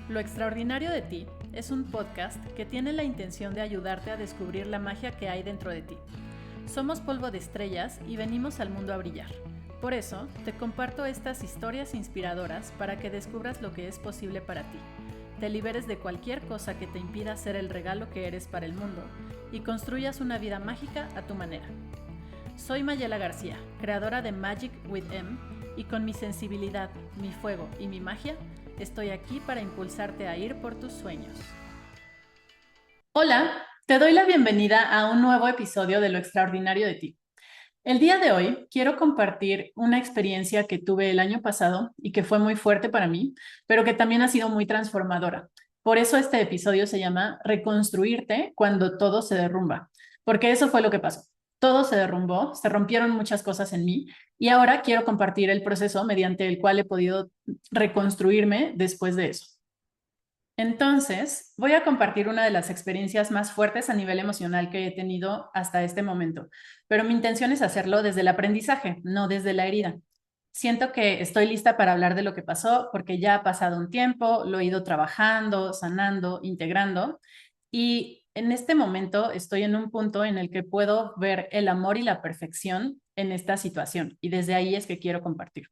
Lo extraordinario de ti es un podcast que tiene la intención de ayudarte a descubrir la magia que hay dentro de ti. Somos polvo de estrellas y venimos al mundo a brillar. Por eso, te comparto estas historias inspiradoras para que descubras lo que es posible para ti, te liberes de cualquier cosa que te impida ser el regalo que eres para el mundo y construyas una vida mágica a tu manera. Soy Mayela García, creadora de Magic with M, y con mi sensibilidad, mi fuego y mi magia, estoy aquí para impulsarte a ir por tus sueños. Hola, te doy la bienvenida a un nuevo episodio de Lo extraordinario de ti. El día de hoy quiero compartir una experiencia que tuve el año pasado y que fue muy fuerte para mí, pero que también ha sido muy transformadora. Por eso este episodio se llama Reconstruirte cuando todo se derrumba, porque eso fue lo que pasó. Todo se derrumbó, se rompieron muchas cosas en mí y ahora quiero compartir el proceso mediante el cual he podido reconstruirme después de eso. Entonces, voy a compartir una de las experiencias más fuertes a nivel emocional que he tenido hasta este momento, pero mi intención es hacerlo desde el aprendizaje, no desde la herida. Siento que estoy lista para hablar de lo que pasó porque ya ha pasado un tiempo, lo he ido trabajando, sanando, integrando y en este momento estoy en un punto en el que puedo ver el amor y la perfección en esta situación y desde ahí es que quiero compartir.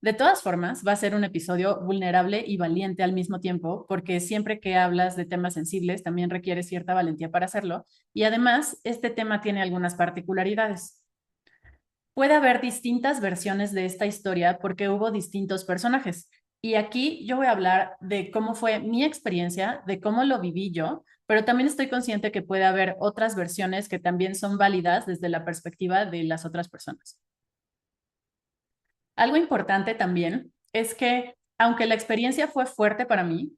De todas formas, va a ser un episodio vulnerable y valiente al mismo tiempo, porque siempre que hablas de temas sensibles también requiere cierta valentía para hacerlo, y además este tema tiene algunas particularidades. Puede haber distintas versiones de esta historia porque hubo distintos personajes, y aquí yo voy a hablar de cómo fue mi experiencia, de cómo lo viví yo, pero también estoy consciente que puede haber otras versiones que también son válidas desde la perspectiva de las otras personas. Algo importante también es que, aunque la experiencia fue fuerte para mí,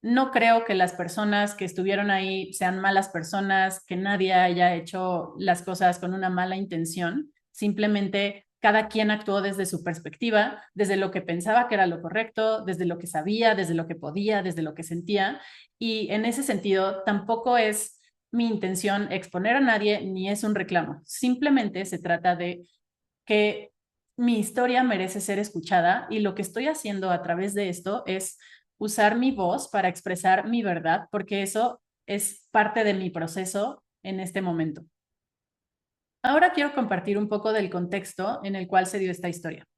no creo que las personas que estuvieron ahí sean malas personas, que nadie haya hecho las cosas con una mala intención. Simplemente cada quien actuó desde su perspectiva, desde lo que pensaba que era lo correcto, desde lo que sabía, desde lo que podía, desde lo que sentía. Y en ese sentido, tampoco es mi intención exponer a nadie ni es un reclamo. Simplemente se trata de que mi historia merece ser escuchada y lo que estoy haciendo a través de esto es usar mi voz para expresar mi verdad, porque eso es parte de mi proceso en este momento. Ahora quiero compartir un poco del contexto en el cual se dio esta historia.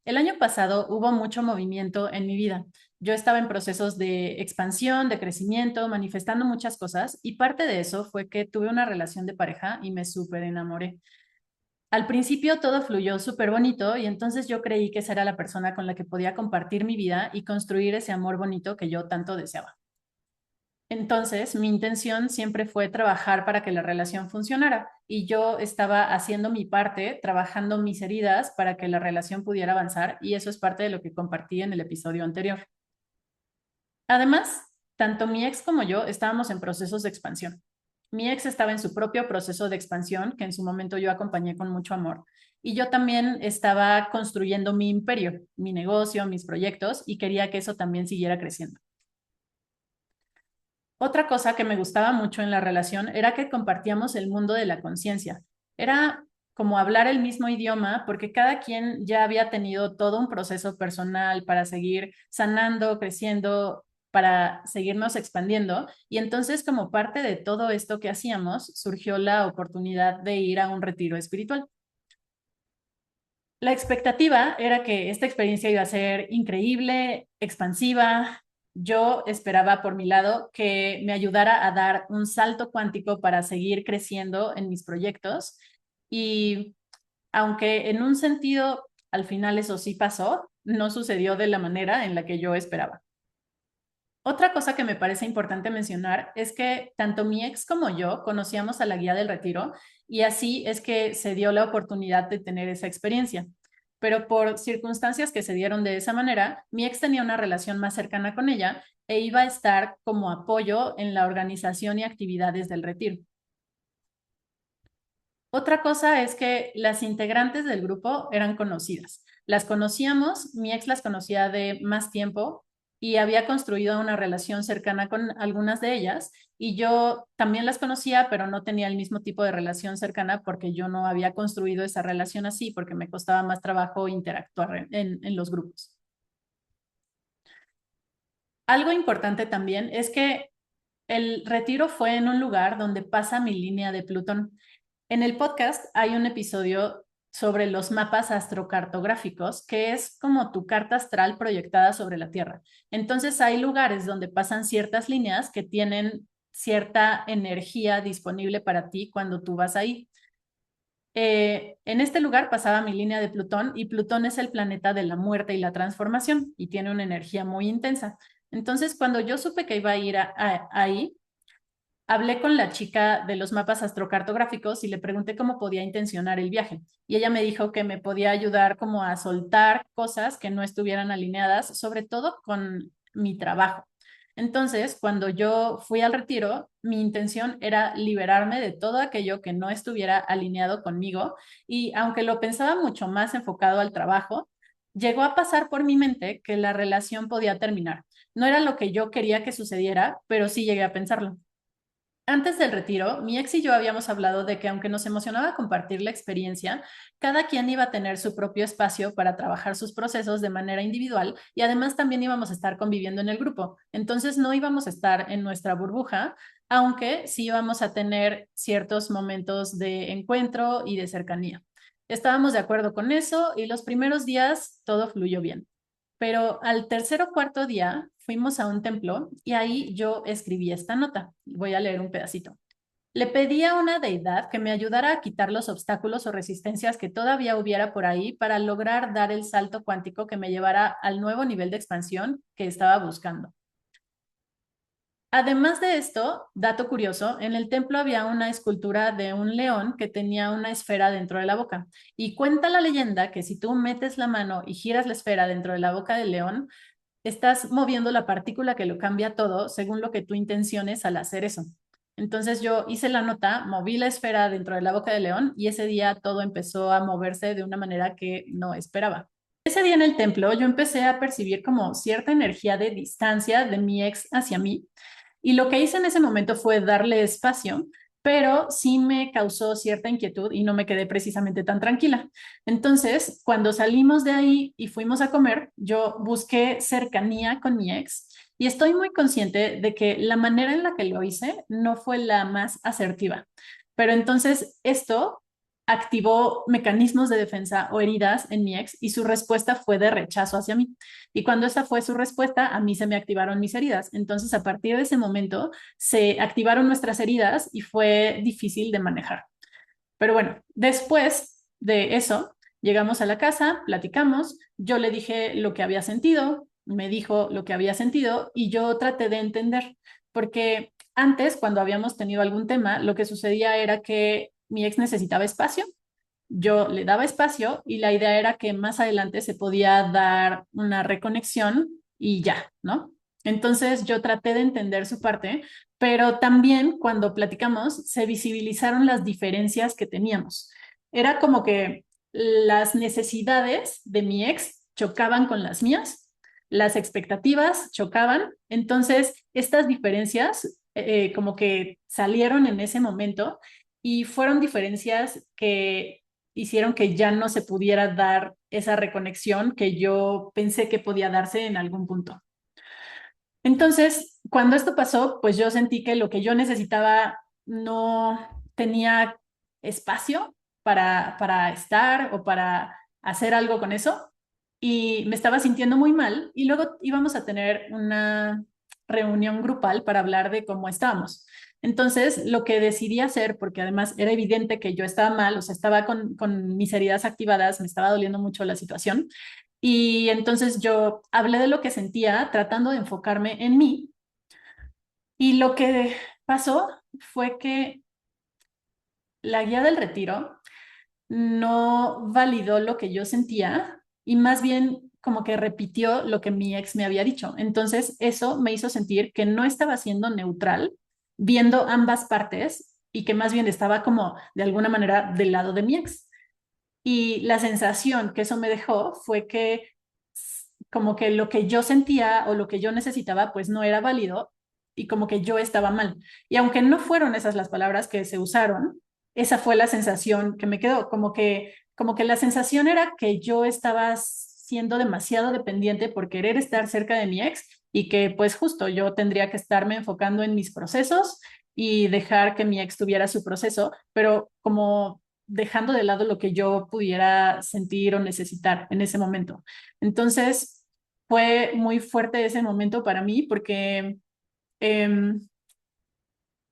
El año pasado hubo mucho movimiento en mi vida. Yo estaba en procesos de expansión, de crecimiento, manifestando muchas cosas y parte de eso fue que tuve una relación de pareja y me súper enamoré. Al principio todo fluyó súper bonito y entonces yo creí que esa era la persona con la que podía compartir mi vida y construir ese amor bonito que yo tanto deseaba. Entonces, mi intención siempre fue trabajar para que la relación funcionara y yo estaba haciendo mi parte, trabajando mis heridas para que la relación pudiera avanzar y eso es parte de lo que compartí en el episodio anterior. Además, tanto mi ex como yo estábamos en procesos de expansión. Mi ex estaba en su propio proceso de expansión, que en su momento yo acompañé con mucho amor, y yo también estaba construyendo mi imperio, mi negocio, mis proyectos, y quería que eso también siguiera creciendo. Otra cosa que me gustaba mucho en la relación era que compartíamos el mundo de la conciencia. Era como hablar el mismo idioma porque cada quien ya había tenido todo un proceso personal para seguir sanando, creciendo, para seguirnos expandiendo. Y entonces, como parte de todo esto que hacíamos, surgió la oportunidad de ir a un retiro espiritual. La expectativa era que esta experiencia iba a ser increíble, expansiva. Yo esperaba por mi lado que me ayudara a dar un salto cuántico para seguir creciendo en mis proyectos y aunque en un sentido al final eso sí pasó, no sucedió de la manera en la que yo esperaba. Otra cosa que me parece importante mencionar es que tanto mi ex como yo conocíamos a la guía del retiro y así es que se dio la oportunidad de tener esa experiencia. Pero por circunstancias que se dieron de esa manera, mi ex tenía una relación más cercana con ella e iba a estar como apoyo en la organización y actividades del retiro. Otra cosa es que las integrantes del grupo eran conocidas. Las conocíamos, mi ex las conocía de más tiempo y había construido una relación cercana con algunas de ellas y yo también las conocía, pero no tenía el mismo tipo de relación cercana porque yo no había construido esa relación así, porque me costaba más trabajo interactuar en los grupos. Algo importante también es que el retiro fue en un lugar donde pasa mi línea de Plutón. En el podcast hay un episodio sobre los mapas astrocartográficos, que es como tu carta astral proyectada sobre la Tierra. Entonces hay lugares donde pasan ciertas líneas que tienen cierta energía disponible para ti cuando tú vas ahí. En este lugar pasaba mi línea de Plutón y Plutón es el planeta de la muerte y la transformación y tiene una energía muy intensa. Entonces, cuando yo supe que iba a ir ahí, hablé con la chica de los mapas astrocartográficos y le pregunté cómo podía intencionar el viaje. Y ella me dijo que me podía ayudar como a soltar cosas que no estuvieran alineadas, sobre todo con mi trabajo. Entonces, cuando yo fui al retiro, mi intención era liberarme de todo aquello que no estuviera alineado conmigo y aunque lo pensaba mucho más enfocado al trabajo, llegó a pasar por mi mente que la relación podía terminar. No era lo que yo quería que sucediera, pero sí llegué a pensarlo. Antes del retiro, mi ex y yo habíamos hablado de que aunque nos emocionaba compartir la experiencia, cada quien iba a tener su propio espacio para trabajar sus procesos de manera individual y además también íbamos a estar conviviendo en el grupo. Entonces no íbamos a estar en nuestra burbuja, aunque sí íbamos a tener ciertos momentos de encuentro y de cercanía. Estábamos de acuerdo con eso y los primeros días todo fluyó bien. Pero al tercer o cuarto día fuimos a un templo y ahí yo escribí esta nota. Voy a leer un pedacito. Le pedí a una deidad que me ayudara a quitar los obstáculos o resistencias que todavía hubiera por ahí para lograr dar el salto cuántico que me llevara al nuevo nivel de expansión que estaba buscando. Además de esto, dato curioso, en el templo había una escultura de un león que tenía una esfera dentro de la boca. Y cuenta la leyenda que si tú metes la mano y giras la esfera dentro de la boca del león, estás moviendo la partícula que lo cambia todo según lo que tú intenciones al hacer eso. Entonces yo hice la nota, moví la esfera dentro de la boca del león y ese día todo empezó a moverse de una manera que no esperaba. Ese día en el templo yo empecé a percibir como cierta energía de distancia de mi ex hacia mí y lo que hice en ese momento fue darle espacio, pero sí me causó cierta inquietud y no me quedé precisamente tan tranquila. Entonces, cuando salimos de ahí y fuimos a comer, yo busqué cercanía con mi ex y estoy muy consciente de que la manera en la que lo hice no fue la más asertiva. Pero entonces esto activó mecanismos de defensa o heridas en mi ex y su respuesta fue de rechazo hacia mí. Y cuando esa fue su respuesta, a mí se me activaron mis heridas. Entonces, a partir de ese momento, se activaron nuestras heridas y fue difícil de manejar. Pero bueno, después de eso, llegamos a la casa, platicamos, yo le dije lo que había sentido, me dijo lo que había sentido y yo traté de entender, porque antes, cuando habíamos tenido algún tema, lo que sucedía era que mi ex necesitaba espacio, yo le daba espacio y la idea era que más adelante se podía dar una reconexión y ya, ¿no? Entonces yo traté de entender su parte, pero también cuando platicamos se visibilizaron las diferencias que teníamos. Era como que las necesidades de mi ex chocaban con las mías, las expectativas chocaban, entonces estas diferencias como que salieron en ese momento y fueron diferencias que hicieron que ya no se pudiera dar esa reconexión que yo pensé que podía darse en algún punto. Entonces, cuando esto pasó, pues yo sentí que lo que yo necesitaba no tenía espacio para estar o para hacer algo con eso y me estaba sintiendo muy mal y luego íbamos a tener una reunión grupal para hablar de cómo estábamos. Entonces, lo que decidí hacer, porque además era evidente que yo estaba mal, o sea, estaba con mis heridas activadas, me estaba doliendo mucho la situación, y entonces yo hablé de lo que sentía, tratando de enfocarme en mí. Y lo que pasó fue que la guía del retiro no validó lo que yo sentía y más bien como que repitió lo que mi ex me había dicho. Entonces eso me hizo sentir que no estaba siendo neutral, viendo ambas partes y que más bien estaba como de alguna manera del lado de mi ex. Y la sensación que eso me dejó fue que como que lo que yo sentía o lo que yo necesitaba pues no era válido y como que yo estaba mal. Y aunque no fueron esas las palabras que se usaron, esa fue la sensación que me quedó, como que la sensación era que yo estaba siendo demasiado dependiente por querer estar cerca de mi ex y que pues justo yo tendría que estarme enfocando en mis procesos y dejar que mi ex tuviera su proceso, pero como dejando de lado lo que yo pudiera sentir o necesitar en ese momento. Entonces, fue muy fuerte ese momento para mí porque eh,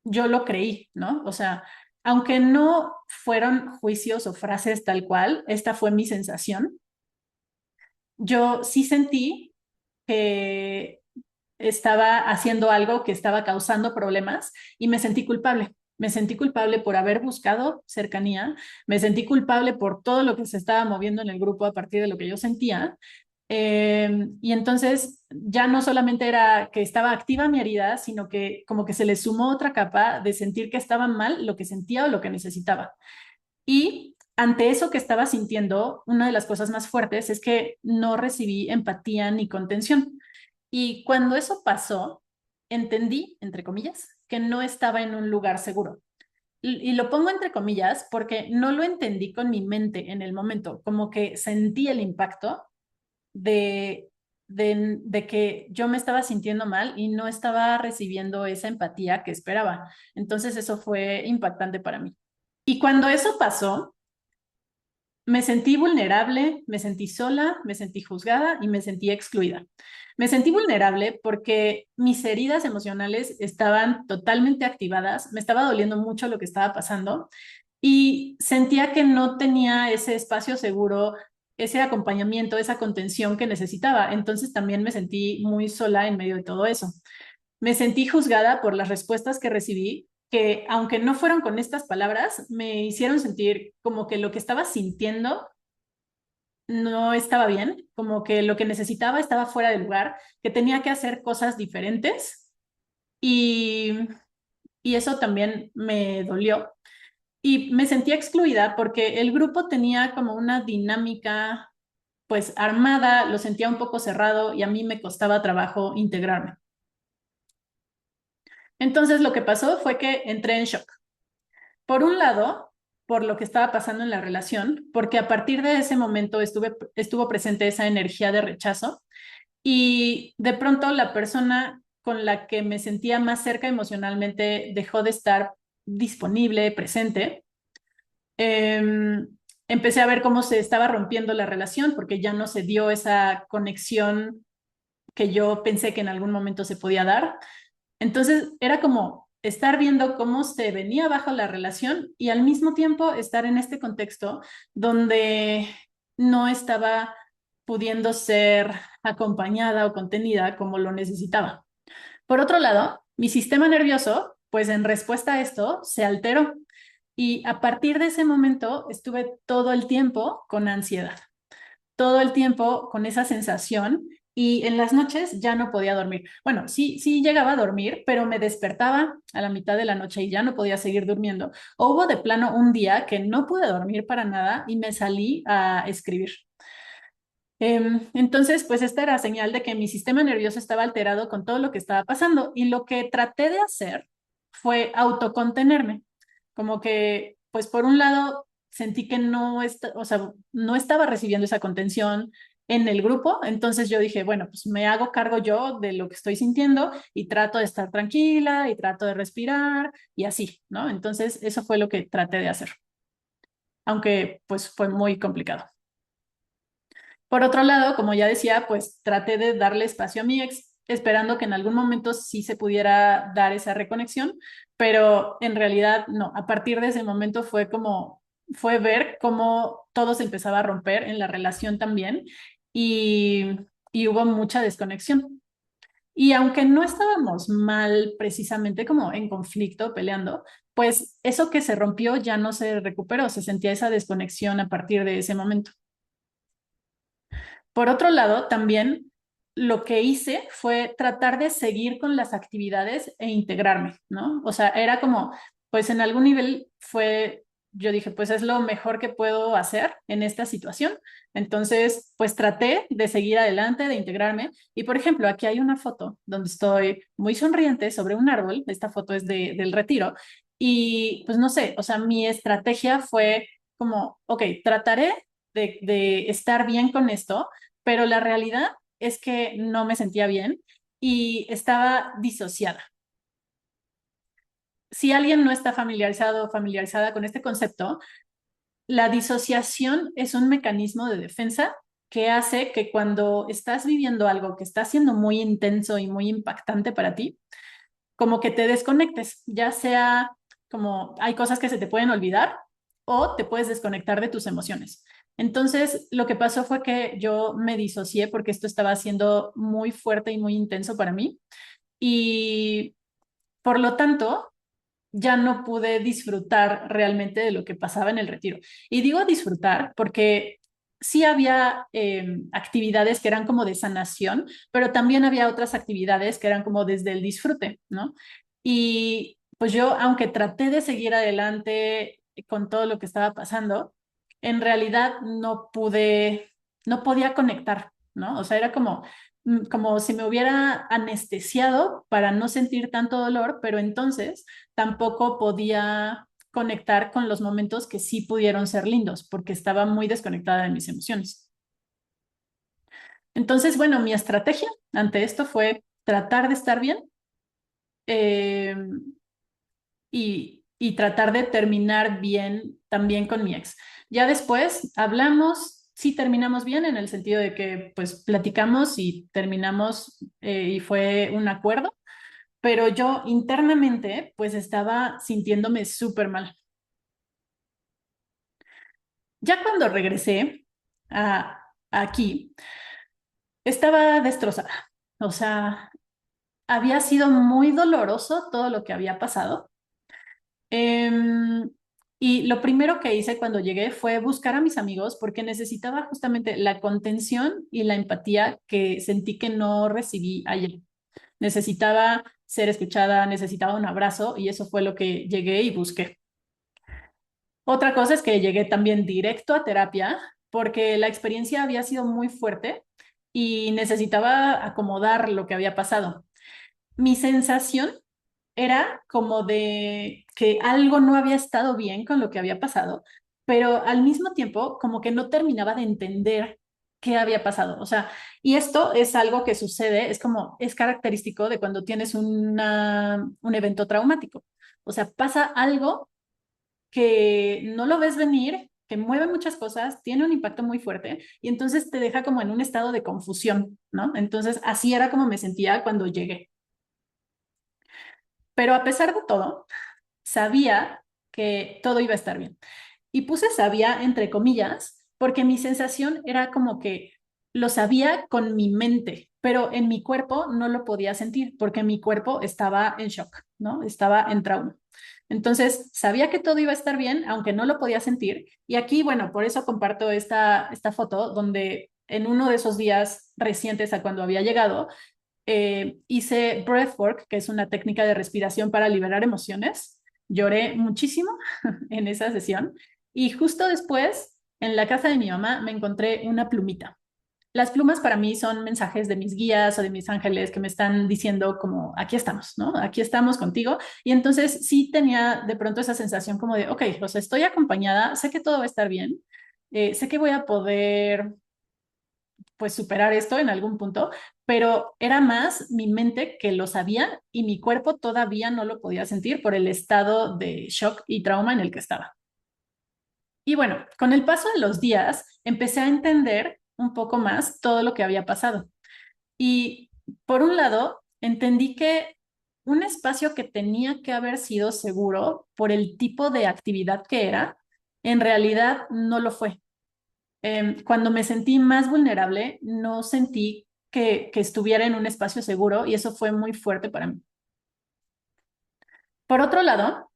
yo lo creí, ¿no? O sea, aunque no fueron juicios o frases tal cual, esta fue mi sensación. Yo sí sentí que estaba haciendo algo que estaba causando problemas y me sentí culpable. Me sentí culpable por haber buscado cercanía, me sentí culpable por todo lo que se estaba moviendo en el grupo a partir de lo que yo sentía. Y entonces ya no solamente era que estaba activa mi herida, sino que como que se le sumó otra capa de sentir que estaba mal lo que sentía o lo que necesitaba. Y ante eso que estaba sintiendo, una de las cosas más fuertes es que no recibí empatía ni contención. Y cuando eso pasó, entendí, entre comillas, que no estaba en un lugar seguro. Y lo pongo entre comillas porque no lo entendí con mi mente en el momento, como que sentí el impacto de, de que yo me estaba sintiendo mal y no estaba recibiendo esa empatía que esperaba. Entonces eso fue impactante para mí. Y cuando eso pasó, me sentí vulnerable, me sentí sola, me sentí juzgada y me sentí excluida. Me sentí vulnerable porque mis heridas emocionales estaban totalmente activadas, me estaba doliendo mucho lo que estaba pasando y sentía que no tenía ese espacio seguro, ese acompañamiento, esa contención que necesitaba. Entonces también me sentí muy sola en medio de todo eso. Me sentí juzgada por las respuestas que recibí, que aunque no fueron con estas palabras, me hicieron sentir como que lo que estaba sintiendo no estaba bien, como que lo que necesitaba estaba fuera de lugar, que tenía que hacer cosas diferentes y, y eso también me dolió. Y me sentía excluida porque el grupo tenía como una dinámica pues armada, lo sentía un poco cerrado y a mí me costaba trabajo integrarme. Entonces lo que pasó fue que entré en shock. Por un lado, por lo que estaba pasando en la relación, porque a partir de ese momento estuvo presente esa energía de rechazo y de pronto la persona con la que me sentía más cerca emocionalmente dejó de estar disponible, presente. Eh, Empecé a ver cómo se estaba rompiendo la relación porque ya no se dio esa conexión que yo pensé que en algún momento se podía dar. Entonces era como estar viendo cómo se venía abajo la relación y al mismo tiempo estar en este contexto donde no estaba pudiendo ser acompañada o contenida como lo necesitaba. Por otro lado, mi sistema nervioso, pues en respuesta a esto, se alteró y a partir de ese momento estuve todo el tiempo con ansiedad, todo el tiempo con esa sensación y en las noches ya no podía dormir. Bueno, sí, sí llegaba a dormir, pero me despertaba a la mitad de la noche y ya no podía seguir durmiendo. O hubo de plano un día que no pude dormir para nada y me salí a escribir. Entonces, pues esta era señal de que mi sistema nervioso estaba alterado con todo lo que estaba pasando y lo que traté de hacer fue autocontenerme, como que, pues por un lado, sentí que o sea, no estaba recibiendo esa contención en el grupo, entonces yo dije, bueno, pues me hago cargo yo de lo que estoy sintiendo y trato de estar tranquila y trato de respirar y así, ¿no? Entonces, eso fue lo que traté de hacer, aunque pues fue muy complicado. Por otro lado, como ya decía, pues traté de darle espacio a mi ex, esperando que en algún momento sí se pudiera dar esa reconexión, pero en realidad no. A partir de ese momento fue ver cómo todo se empezaba a romper en la relación también y, y hubo mucha desconexión. Y aunque no estábamos mal precisamente como en conflicto, peleando, pues eso que se rompió ya no se recuperó, se sentía esa desconexión a partir de ese momento. Por otro lado, también lo que hice fue tratar de seguir con las actividades e integrarme, ¿no? O sea, era como, pues en algún nivel yo dije, pues es lo mejor que puedo hacer en esta situación. Entonces, pues traté de seguir adelante, de integrarme. Y por ejemplo, aquí hay una foto donde estoy muy sonriente sobre un árbol. Esta foto es del retiro. Y pues no sé, o sea, mi estrategia fue como, ok, trataré de estar bien con esto, pero la realidad es que no me sentía bien y estaba disociada. Si alguien no está familiarizado o familiarizada con este concepto, la disociación es un mecanismo de defensa que hace que cuando estás viviendo algo que está siendo muy intenso y muy impactante para ti, como que te desconectes, ya sea como hay cosas que se te pueden olvidar o te puedes desconectar de tus emociones. Entonces, lo que pasó fue que yo me disocié porque esto estaba siendo muy fuerte y muy intenso para mí y por lo tanto ya no pude disfrutar realmente de lo que pasaba en el retiro. Y digo disfrutar porque sí había actividades que eran como de sanación, pero también había otras actividades que eran como desde el disfrute, ¿no? Y pues yo, aunque traté de seguir adelante con todo lo que estaba pasando, en realidad no podía conectar, ¿no? O sea, era como si me hubiera anestesiado para no sentir tanto dolor, pero entonces tampoco podía conectar con los momentos que sí pudieron ser lindos, porque estaba muy desconectada de mis emociones. Entonces, bueno, mi estrategia ante esto fue tratar de estar bien eh, y tratar de terminar bien también con mi ex. Ya después hablamos, sí terminamos bien en el sentido de que pues platicamos y terminamos y fue un acuerdo, pero yo internamente pues estaba sintiéndome súper mal. Ya cuando regresé aquí, estaba destrozada. O sea, había sido muy doloroso todo lo que había pasado. Em, y lo primero que hice cuando llegué fue buscar a mis amigos porque necesitaba justamente la contención y la empatía que sentí que no recibí ayer. Necesitaba ser escuchada, necesitaba un abrazo y eso fue lo que llegué y busqué. Otra cosa es que llegué también directo a terapia porque la experiencia había sido muy fuerte y necesitaba acomodar lo que había pasado. Mi sensación era como de que algo no había estado bien con lo que había pasado, pero al mismo tiempo como que no terminaba de entender qué había pasado. O sea, y esto es algo que sucede, es característico de cuando tienes un evento traumático. O sea, pasa algo que no lo ves venir, que mueve muchas cosas, tiene un impacto muy fuerte y entonces te deja como en un estado de confusión, ¿no? Entonces así era como me sentía cuando llegué. Pero a pesar de todo, sabía que todo iba a estar bien. Y puse sabía entre comillas porque mi sensación era como que lo sabía con mi mente, pero en mi cuerpo no lo podía sentir porque mi cuerpo estaba en shock, ¿no? Estaba en trauma. Entonces, sabía que todo iba a estar bien, aunque no lo podía sentir. Y aquí, bueno, por eso comparto esta foto donde en uno de esos días recientes a cuando había llegado, hice breathwork, que es una técnica de respiración para liberar emociones. Lloré muchísimo en esa sesión y justo después, en la casa de mi mamá, me encontré una plumita. Las plumas para mí son mensajes de mis guías o de mis ángeles que me están diciendo como, aquí estamos, ¿no? Aquí estamos contigo. Y entonces sí tenía de pronto esa sensación como de, ok, o sea, estoy acompañada, sé que todo va a estar bien, sé que voy a poder pues superar esto en algún punto, pero era más mi mente que lo sabía y mi cuerpo todavía no lo podía sentir por el estado de shock y trauma en el que estaba. Y bueno, con el paso de los días empecé a entender un poco más todo lo que había pasado. Y por un lado, entendí que un espacio que tenía que haber sido seguro por el tipo de actividad que era, en realidad no lo fue. Cuando me sentí más vulnerable, no sentí que estuviera en un espacio seguro y eso fue muy fuerte para mí. Por otro lado,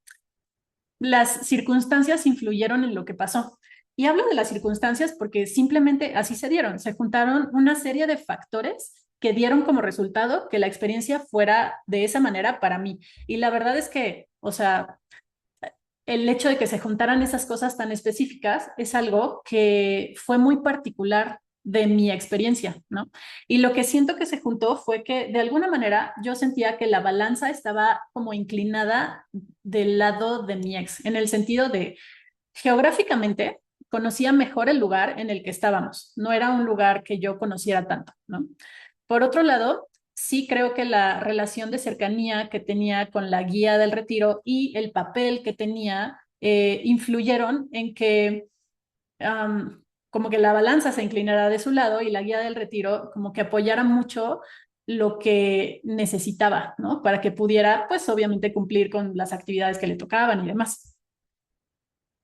las circunstancias influyeron en lo que pasó. Y hablo de las circunstancias porque simplemente así se dieron. Se juntaron una serie de factores que dieron como resultado que la experiencia fuera de esa manera para mí. Y la verdad es que, o sea, el hecho de que se juntaran esas cosas tan específicas es algo que fue muy particular de mi experiencia, ¿no? Y lo que siento que se juntó fue que de alguna manera yo sentía que la balanza estaba como inclinada del lado de mi ex, en el sentido de geográficamente conocía mejor el lugar en el que estábamos. No era un lugar que yo conociera tanto, ¿no? Por otro lado, sí creo que la relación de cercanía que tenía con la guía del retiro y el papel que tenía influyeron en que como que la balanza se inclinara de su lado y la guía del retiro como que apoyara mucho lo que necesitaba, ¿no? Para que pudiera, pues obviamente, cumplir con las actividades que le tocaban y demás.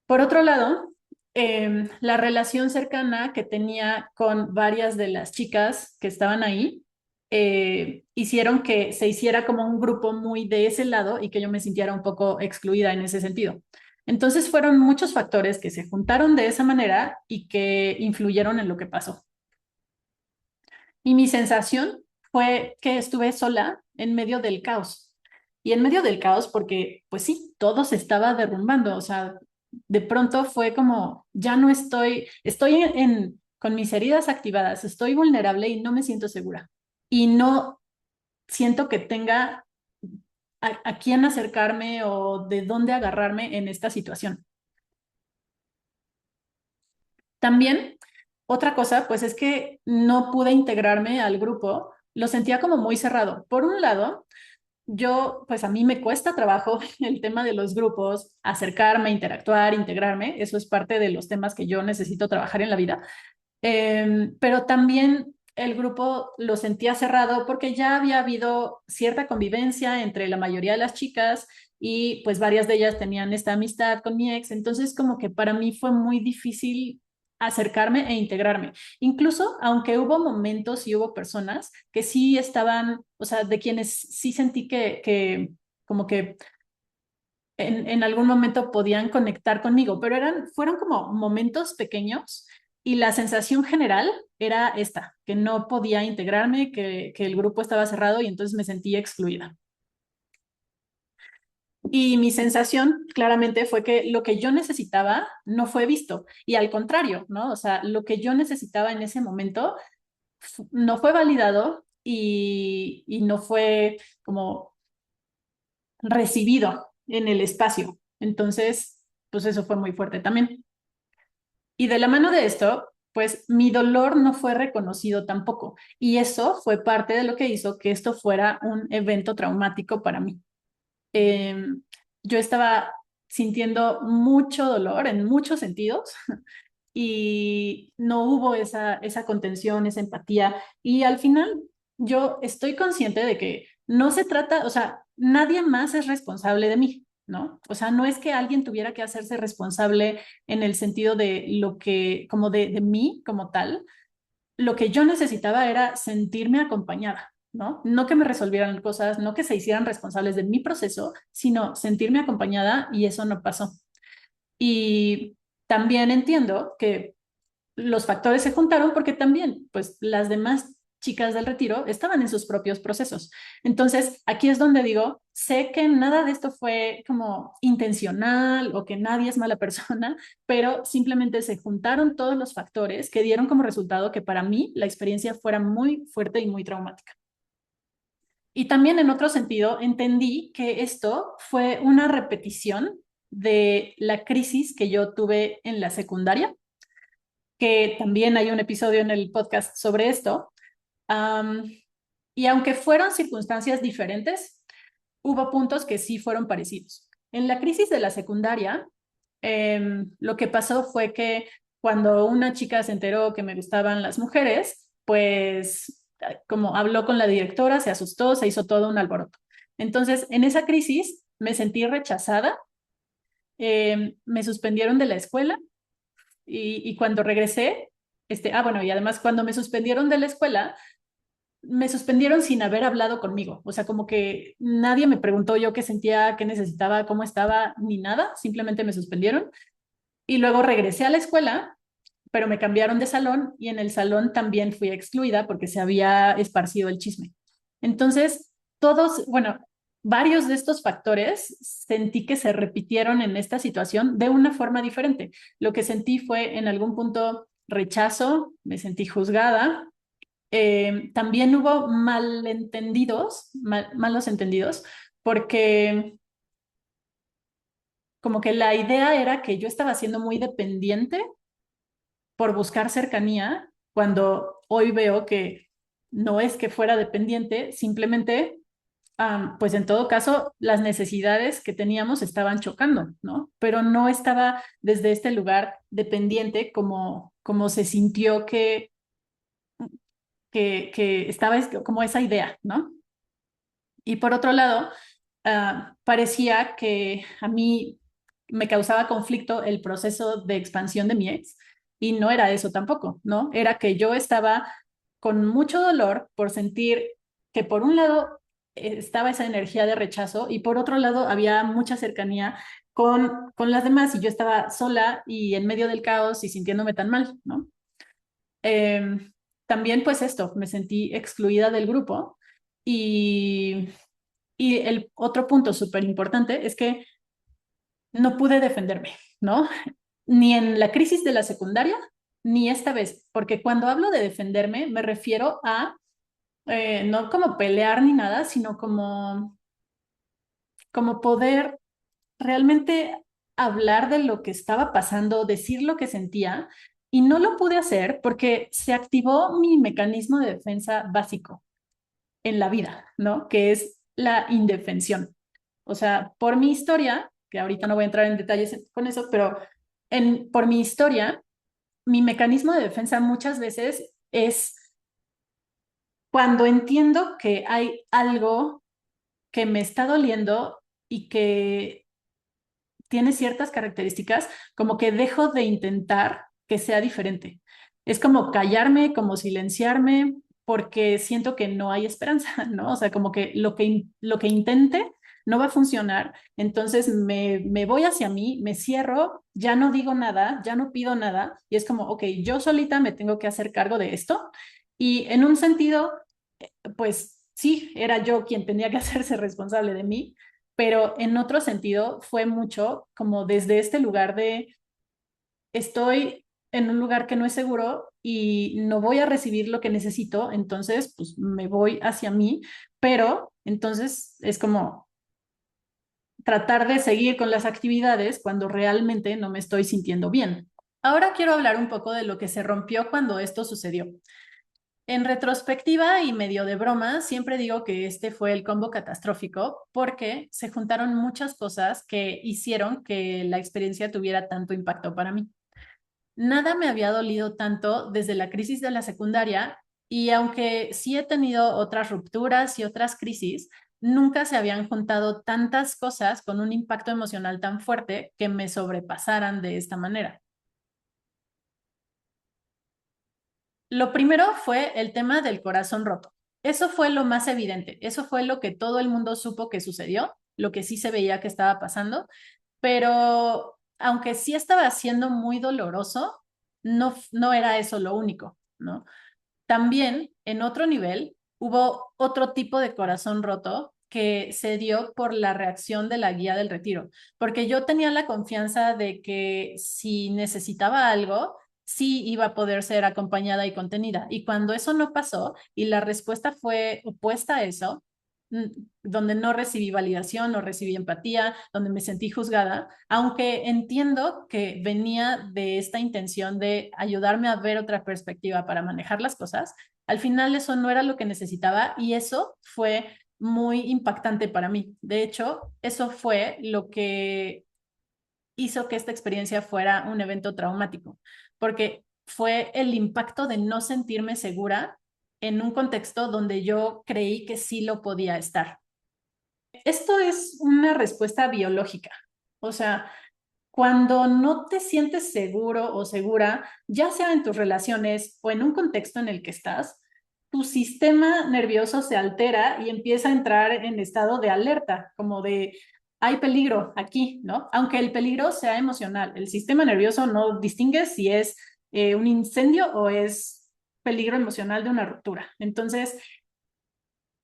Por otro lado, la relación cercana que tenía con varias de las chicas que estaban ahí, hicieron que se hiciera como un grupo muy de ese lado y que yo me sintiera un poco excluida en ese sentido. Entonces fueron muchos factores que se juntaron de esa manera y que influyeron en lo que pasó. Y mi sensación fue que estuve sola en medio del caos. Y en medio del caos porque, pues sí, todo se estaba derrumbando. O sea, de pronto fue como, ya no estoy con mis heridas activadas, estoy vulnerable y no me siento segura. Y no siento que tenga a quién acercarme o de dónde agarrarme en esta situación. También, otra cosa, pues es que no pude integrarme al grupo, lo sentía como muy cerrado. Por un lado, yo, pues a mí me cuesta trabajo el tema de los grupos, acercarme, interactuar, integrarme, eso es parte de los temas que yo necesito trabajar en la vida. Pero también el grupo lo sentía cerrado porque ya había habido cierta convivencia entre la mayoría de las chicas y pues varias de ellas tenían esta amistad con mi ex, entonces como que para mí fue muy difícil acercarme e integrarme. Incluso aunque hubo momentos y hubo personas que sí estaban, o sea, de quienes sí sentí que como que en algún momento podían conectar conmigo, pero fueron como momentos pequeños y la sensación general era esta, que no podía integrarme, que el grupo estaba cerrado y entonces me sentía excluida. Y mi sensación claramente fue que lo que yo necesitaba no fue visto y al contrario, ¿no? O sea, lo que yo necesitaba en ese momento no fue validado y no fue como recibido en el espacio. Entonces, pues eso fue muy fuerte también. Y de la mano de esto, pues mi dolor no fue reconocido tampoco. Y eso fue parte de lo que hizo que esto fuera un evento traumático para mí. Eh, yo estaba sintiendo mucho dolor en muchos sentidos y no hubo esa contención, esa empatía. Y al final yo estoy consciente de que no se trata, o sea, nadie más es responsable de mí, ¿no? O sea, no es que alguien tuviera que hacerse responsable en el sentido de lo que, como de mí como tal. Lo que yo necesitaba era sentirme acompañada, ¿no? No que me resolvieran cosas, no que se hicieran responsables de mi proceso, sino sentirme acompañada y eso no pasó. Y también entiendo que los factores se juntaron porque también, pues, las demás chicas del retiro estaban en sus propios procesos. Entonces, aquí es donde digo, sé que nada de esto fue como intencional o que nadie es mala persona, pero simplemente se juntaron todos los factores que dieron como resultado que para mí la experiencia fuera muy fuerte y muy traumática. Y también en otro sentido, entendí que esto fue una repetición de la crisis que yo tuve en la secundaria, que también hay un episodio en el podcast sobre esto. Um, y aunque fueron circunstancias diferentes, hubo puntos que sí fueron parecidos. En la crisis de la secundaria, lo que pasó fue que cuando una chica se enteró que me gustaban las mujeres, pues como habló con la directora, se asustó, se hizo todo un alboroto. Entonces, en esa crisis me sentí rechazada, me suspendieron de la escuela y cuando regresé, bueno, y además cuando me suspendieron de la escuela, me suspendieron sin haber hablado conmigo. O sea, como que nadie me preguntó yo qué sentía, qué necesitaba, cómo estaba, ni nada. Simplemente me suspendieron. Y luego regresé a la escuela, pero me cambiaron de salón y en el salón también fui excluida porque se había esparcido el chisme. Entonces, bueno, varios de estos factores sentí que se repitieron en esta situación de una forma diferente. Lo que sentí fue en algún punto rechazo, me sentí juzgada, también hubo malos entendidos, porque como que la idea era que yo estaba siendo muy dependiente por buscar cercanía, cuando hoy veo que no es que fuera dependiente, simplemente, pues en todo caso, las necesidades que teníamos estaban chocando, ¿no? Pero no estaba desde este lugar dependiente como se sintió que estaba como esa idea, ¿no? Y por otro lado, parecía que a mí me causaba conflicto el proceso de expansión de mi ex y no era eso tampoco, ¿no? Era que yo estaba con mucho dolor por sentir que por un lado estaba esa energía de rechazo y por otro lado había mucha cercanía con las demás y yo estaba sola y en medio del caos y sintiéndome tan mal, ¿no? Eh, También pues esto, me sentí excluida del grupo y el otro punto súper importante es que no pude defenderme, ¿no? Ni en la crisis de la secundaria, ni esta vez, porque cuando hablo de defenderme me refiero a no como pelear ni nada, sino como poder realmente hablar de lo que estaba pasando, decir lo que sentía, y no lo pude hacer porque se activó mi mecanismo de defensa básico en la vida, ¿no? Que es la indefensión. O sea, por mi historia, que ahorita no voy a entrar en detalles con eso, pero por mi historia, mi mecanismo de defensa muchas veces es cuando entiendo que hay algo que me está doliendo y que tiene ciertas características, como que dejo de intentar que sea diferente. Es como callarme, como silenciarme, porque siento que no hay esperanza, ¿no? O sea, como que lo que intente no va a funcionar, entonces me voy hacia mí, me cierro, ya no digo nada, ya no pido nada, y es como, ok, yo solita me tengo que hacer cargo de esto, y en un sentido, pues sí, era yo quien tenía que hacerse responsable de mí, pero en otro sentido fue mucho como desde este lugar de estoy en un lugar que no es seguro y no voy a recibir lo que necesito, entonces pues me voy hacia mí, pero entonces es como tratar de seguir con las actividades cuando realmente no me estoy sintiendo bien. Ahora quiero hablar un poco de lo que se rompió cuando esto sucedió. En retrospectiva y medio de broma, siempre digo que este fue el combo catastrófico porque se juntaron muchas cosas que hicieron que la experiencia tuviera tanto impacto para mí. Nada me había dolido tanto desde la crisis de la secundaria y aunque sí he tenido otras rupturas y otras crisis, nunca se habían juntado tantas cosas con un impacto emocional tan fuerte que me sobrepasaran de esta manera. Lo primero fue el tema del corazón roto. Eso fue lo más evidente, eso fue lo que todo el mundo supo que sucedió, lo que sí se veía que estaba pasando, pero aunque sí estaba siendo muy doloroso, no era eso lo único, ¿no? También en otro nivel hubo otro tipo de corazón roto que se dio por la reacción de la guía del retiro, porque yo tenía la confianza de que si necesitaba algo, sí iba a poder ser acompañada y contenida. Y cuando eso no pasó y la respuesta fue opuesta a eso, donde no recibí validación, no recibí empatía, donde me sentí juzgada, aunque entiendo que venía de esta intención de ayudarme a ver otra perspectiva para manejar las cosas, al final eso no era lo que necesitaba y eso fue muy impactante para mí. De hecho, eso fue lo que hizo que esta experiencia fuera un evento traumático, porque fue el impacto de no sentirme segura en un contexto donde yo creí que sí lo podía estar. Esto es una respuesta biológica. O sea, cuando no te sientes seguro o segura, ya sea en tus relaciones o en un contexto en el que estás, tu sistema nervioso se altera y empieza a entrar en estado de alerta, como de hay peligro aquí, ¿no? Aunque el peligro sea emocional, el sistema nervioso no distingue si es un incendio o es peligro emocional de una ruptura. Entonces,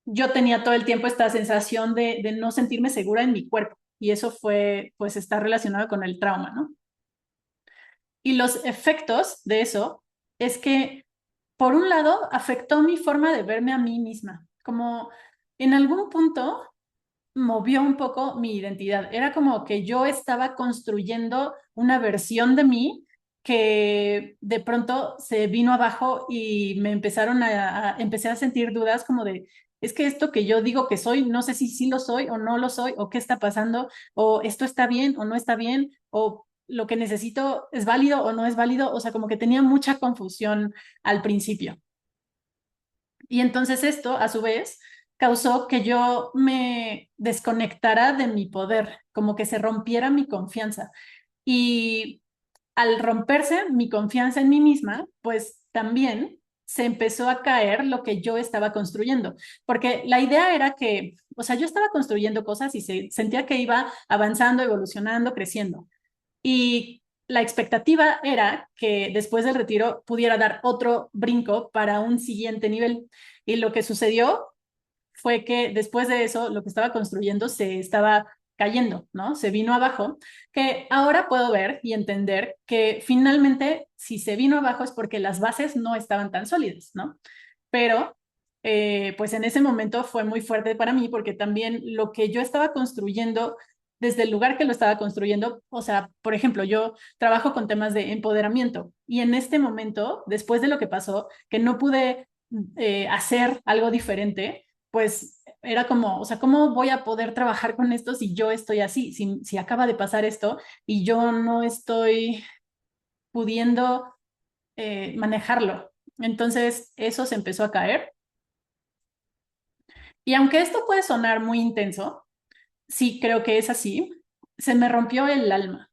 yo tenía todo el tiempo esta sensación de no sentirme segura en mi cuerpo y eso fue, pues está relacionado con el trauma, ¿no? Y los efectos de eso es que, por un lado, afectó mi forma de verme a mí misma, como en algún punto movió un poco mi identidad. Era como que yo estaba construyendo una versión de mí que de pronto se vino abajo y me empecé a sentir dudas como de, es que esto que yo digo que soy, no sé si sí lo soy o no lo soy, o qué está pasando, o esto está bien o no está bien, o lo que necesito es válido o no es válido, o sea, como que tenía mucha confusión al principio. Y entonces esto, a su vez, causó que yo me desconectara de mi poder, como que se rompiera mi confianza. Y al romperse mi confianza en mí misma, pues también se empezó a caer lo que yo estaba construyendo, porque la idea era que, o sea, yo estaba construyendo cosas y sentía que iba avanzando, evolucionando, creciendo. Y la expectativa era que después del retiro pudiera dar otro brinco para un siguiente nivel. Y lo que sucedió fue que después de eso, lo que estaba construyendo se estaba cayendo, ¿no? Se vino abajo, que ahora puedo ver y entender que finalmente si se vino abajo es porque las bases no estaban tan sólidas, ¿no? Pero pues en ese momento fue muy fuerte para mí porque también lo que yo estaba construyendo, desde el lugar que lo estaba construyendo, o sea, por ejemplo, yo trabajo con temas de empoderamiento y en este momento, después de lo que pasó, que no pude hacer algo diferente, pues era como, o sea, ¿cómo voy a poder trabajar con esto si yo estoy así? Si acaba de pasar esto y yo no estoy pudiendo manejarlo. Entonces, eso se empezó a caer. Y aunque esto puede sonar muy intenso, sí creo que es así, se me rompió el alma.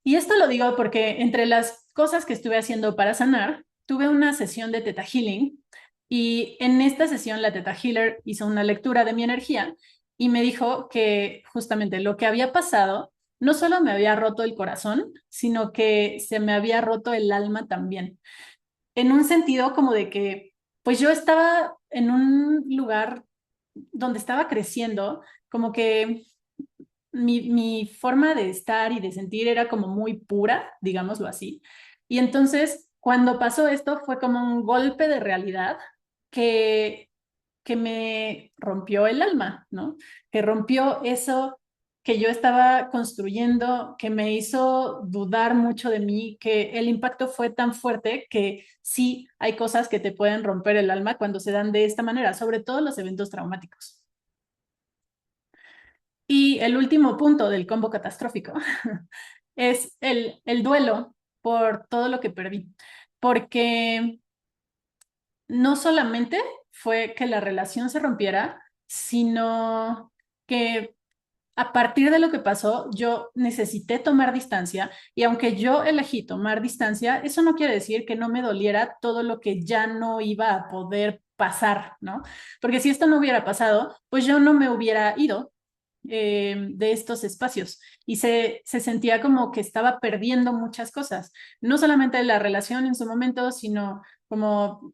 Y esto lo digo porque entre las cosas que estuve haciendo para sanar, tuve una sesión de Theta Healing y en esta sesión la Theta Healer hizo una lectura de mi energía y me dijo que justamente lo que había pasado no solo me había roto el corazón, sino que se me había roto el alma también. En un sentido como de que, pues yo estaba en un lugar donde estaba creciendo, como que mi forma de estar y de sentir era como muy pura, digámoslo así. Y entonces, cuando pasó esto, fue como un golpe de realidad que, que me rompió el alma, ¿no? Que rompió eso que yo estaba construyendo, que me hizo dudar mucho de mí, que el impacto fue tan fuerte que sí hay cosas que te pueden romper el alma cuando se dan de esta manera, sobre todo los eventos traumáticos. Y el último punto del combo catastrófico es el duelo por todo lo que perdí, porque no solamente fue que la relación se rompiera, sino que a partir de lo que pasó, yo necesité tomar distancia y aunque yo elegí tomar distancia, eso no quiere decir que no me doliera todo lo que ya no iba a poder pasar, ¿no? Porque si esto no hubiera pasado, pues yo no me hubiera ido de estos espacios y se sentía como que estaba perdiendo muchas cosas, no solamente la relación en su momento, sino como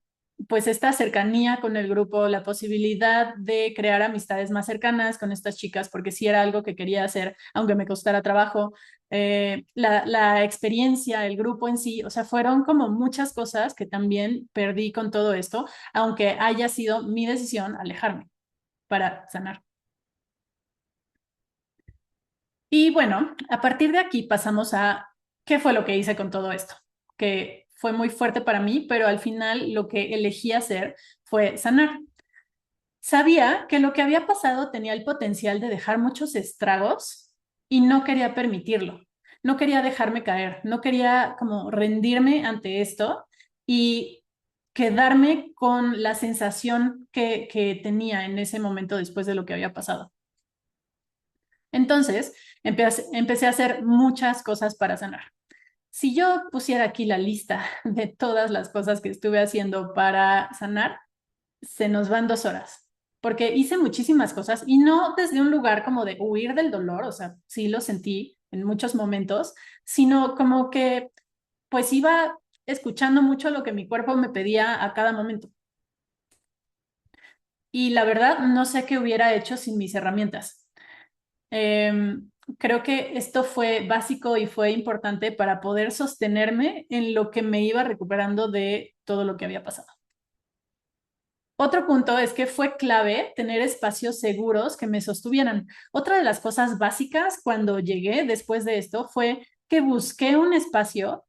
pues esta cercanía con el grupo, la posibilidad de crear amistades más cercanas con estas chicas, porque sí era algo que quería hacer, aunque me costara trabajo, la experiencia, el grupo en sí, o sea, fueron como muchas cosas que también perdí con todo esto, aunque haya sido mi decisión alejarme para sanar. Y bueno, a partir de aquí pasamos a qué fue lo que hice con todo esto, que fue muy fuerte para mí, pero al final lo que elegí hacer fue sanar. Sabía que lo que había pasado tenía el potencial de dejar muchos estragos y no quería permitirlo. No quería dejarme caer, no quería como rendirme ante esto y quedarme con la sensación que tenía en ese momento después de lo que había pasado. Entonces, empecé a hacer muchas cosas para sanar. Si yo pusiera aquí la lista de todas las cosas que estuve haciendo para sanar, se nos van 2 horas, porque hice muchísimas cosas y no desde un lugar como de huir del dolor, o sea, sí lo sentí en muchos momentos, sino como que pues iba escuchando mucho lo que mi cuerpo me pedía a cada momento. Y la verdad, no sé qué hubiera hecho sin mis herramientas. Creo que esto fue básico y fue importante para poder sostenerme en lo que me iba recuperando de todo lo que había pasado. Otro punto es que fue clave tener espacios seguros que me sostuvieran. Otra de las cosas básicas cuando llegué después de esto fue que busqué un espacio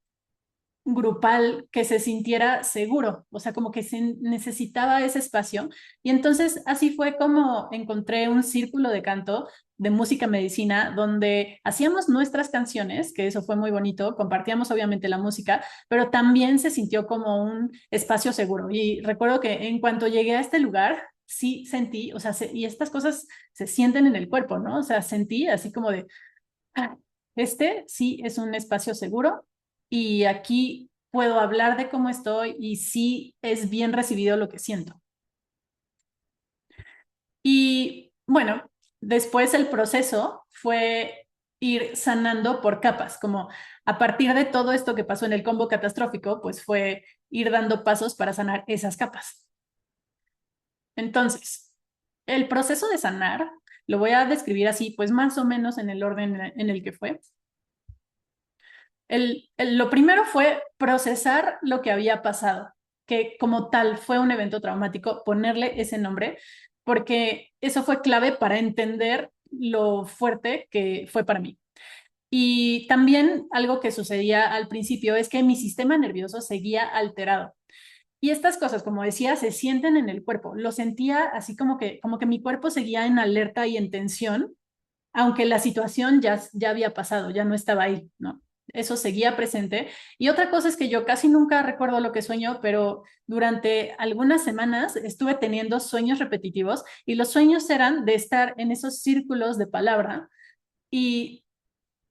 grupal que se sintiera seguro, o sea, como que se necesitaba ese espacio. Y entonces así fue como encontré un círculo de canto de música medicina donde hacíamos nuestras canciones, que eso fue muy bonito, compartíamos obviamente la música, pero también se sintió como un espacio seguro. Y recuerdo que en cuanto llegué a este lugar, sí sentí, o sea, y estas cosas se sienten en el cuerpo, ¿no? O sea, sentí así como de, ah, este sí es un espacio seguro y aquí puedo hablar de cómo estoy y sí es bien recibido lo que siento. Y bueno, después el proceso fue ir sanando por capas, como a partir de todo esto que pasó en el combo catastrófico, pues fue ir dando pasos para sanar esas capas. Entonces, el proceso de sanar lo voy a describir así, pues más o menos en el orden en el que fue. Lo primero fue procesar lo que había pasado, que como tal fue un evento traumático, ponerle ese nombre, porque eso fue clave para entender lo fuerte que fue para mí. Y también algo que sucedía al principio es que mi sistema nervioso seguía alterado. Y estas cosas, como decía, se sienten en el cuerpo. Lo sentía así como que mi cuerpo seguía en alerta y en tensión aunque la situación ya había pasado, ya no estaba ahí, ¿no? Eso seguía presente. Y otra cosa es que yo casi nunca recuerdo lo que sueño, pero durante algunas semanas estuve teniendo sueños repetitivos y los sueños eran de estar en esos círculos de palabra y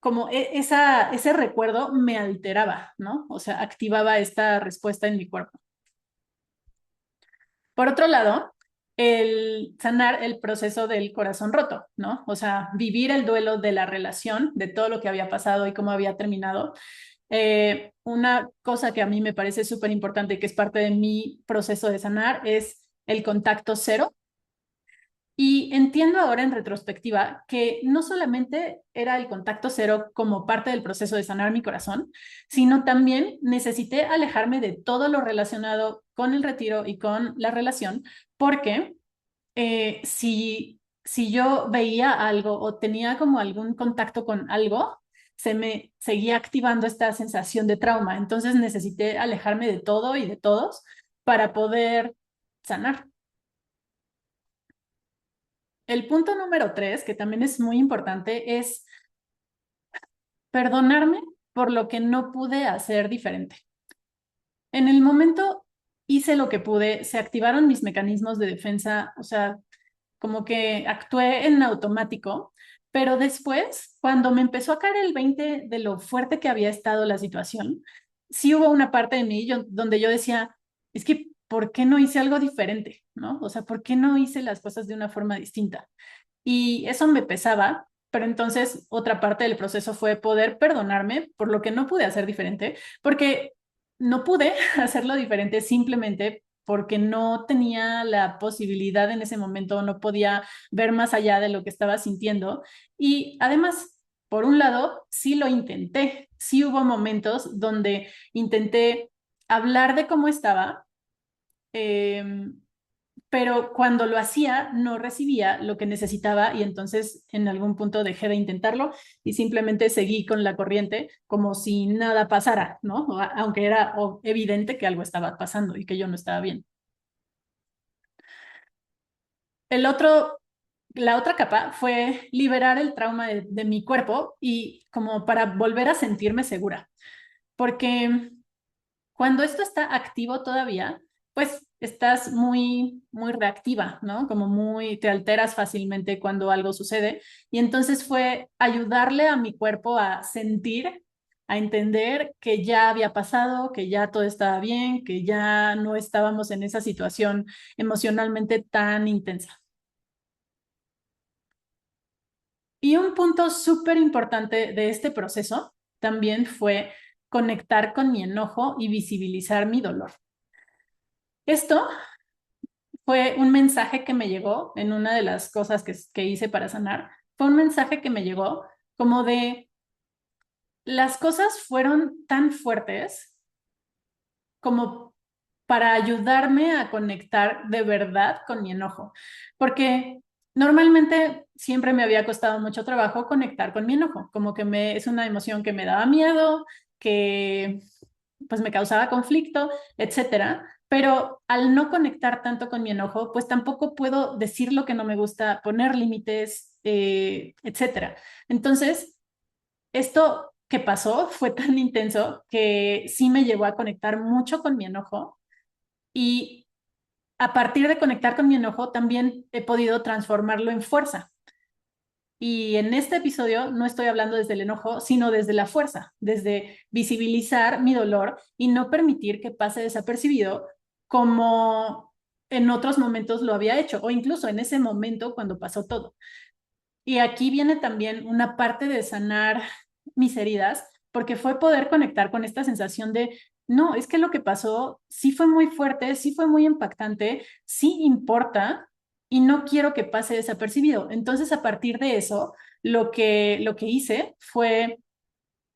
como ese recuerdo me alteraba, ¿no? O sea, activaba esta respuesta en mi cuerpo. Por otro lado, el sanar el proceso del corazón roto, ¿no? O sea, vivir el duelo de la relación, de todo lo que había pasado y cómo había terminado. Una cosa que a mí me parece súper importante y que es parte de mi proceso de sanar es el contacto cero. Y entiendo ahora en retrospectiva que no solamente era el contacto cero como parte del proceso de sanar mi corazón, sino también necesité alejarme de todo lo relacionado con el retiro y con la relación, porque si yo veía algo o tenía como algún contacto con algo, se me seguía activando esta sensación de trauma. Entonces necesité alejarme de todo y de todos para poder sanar. El punto número 3, que también es muy importante, es perdonarme por lo que no pude hacer diferente. En el momento hice lo que pude, se activaron mis mecanismos de defensa, o sea, como que actué en automático, pero después, cuando me empezó a caer el 20 de lo fuerte que había estado la situación, sí hubo una parte de mí donde yo decía, es que, ¿por qué no hice algo diferente? ¿No? O sea, ¿por qué no hice las cosas de una forma distinta? Y eso me pesaba, pero entonces otra parte del proceso fue poder perdonarme por lo que no pude hacer diferente, porque no pude hacerlo diferente simplemente porque no tenía la posibilidad en ese momento, no podía ver más allá de lo que estaba sintiendo. Y además, por un lado, sí lo intenté, sí hubo momentos donde intenté hablar de cómo estaba. Eh, pero cuando lo hacía no recibía lo que necesitaba y entonces en algún punto dejé de intentarlo y simplemente seguí con la corriente como si nada pasara, ¿no? Aunque era evidente que algo estaba pasando y que yo no estaba bien. El otro, la otra capa fue liberar el trauma de mi cuerpo y como para volver a sentirme segura, porque cuando esto está activo todavía, pues estás muy reactiva, ¿no? Como te alteras fácilmente cuando algo sucede. Y entonces fue ayudarle a mi cuerpo a sentir, a entender que ya había pasado, que ya todo estaba bien, que ya no estábamos en esa situación emocionalmente tan intensa. Y un punto súper importante de este proceso también fue conectar con mi enojo y visibilizar mi dolor. Esto fue un mensaje que me llegó en una de las cosas que hice para sanar. Fue un mensaje que me llegó como de las cosas fueron tan fuertes como para ayudarme a conectar de verdad con mi enojo. Porque normalmente siempre me había costado mucho trabajo conectar con mi enojo, como que es una emoción que me daba miedo, que pues me causaba conflicto, etcétera. Pero al no conectar tanto con mi enojo, pues tampoco puedo decir lo que no me gusta, poner límites, etcétera. Entonces, esto que pasó fue tan intenso que sí me llevó a conectar mucho con mi enojo y a partir de conectar con mi enojo también he podido transformarlo en fuerza. Y en este episodio no estoy hablando desde el enojo, sino desde la fuerza, desde visibilizar mi dolor y no permitir que pase desapercibido como en otros momentos lo había hecho, o incluso en ese momento cuando pasó todo. Y aquí viene también una parte de sanar mis heridas, porque fue poder conectar con esta sensación de, no, es que lo que pasó sí fue muy fuerte, sí fue muy impactante, sí importa y no quiero que pase desapercibido. Entonces, a partir de eso, lo que hice fue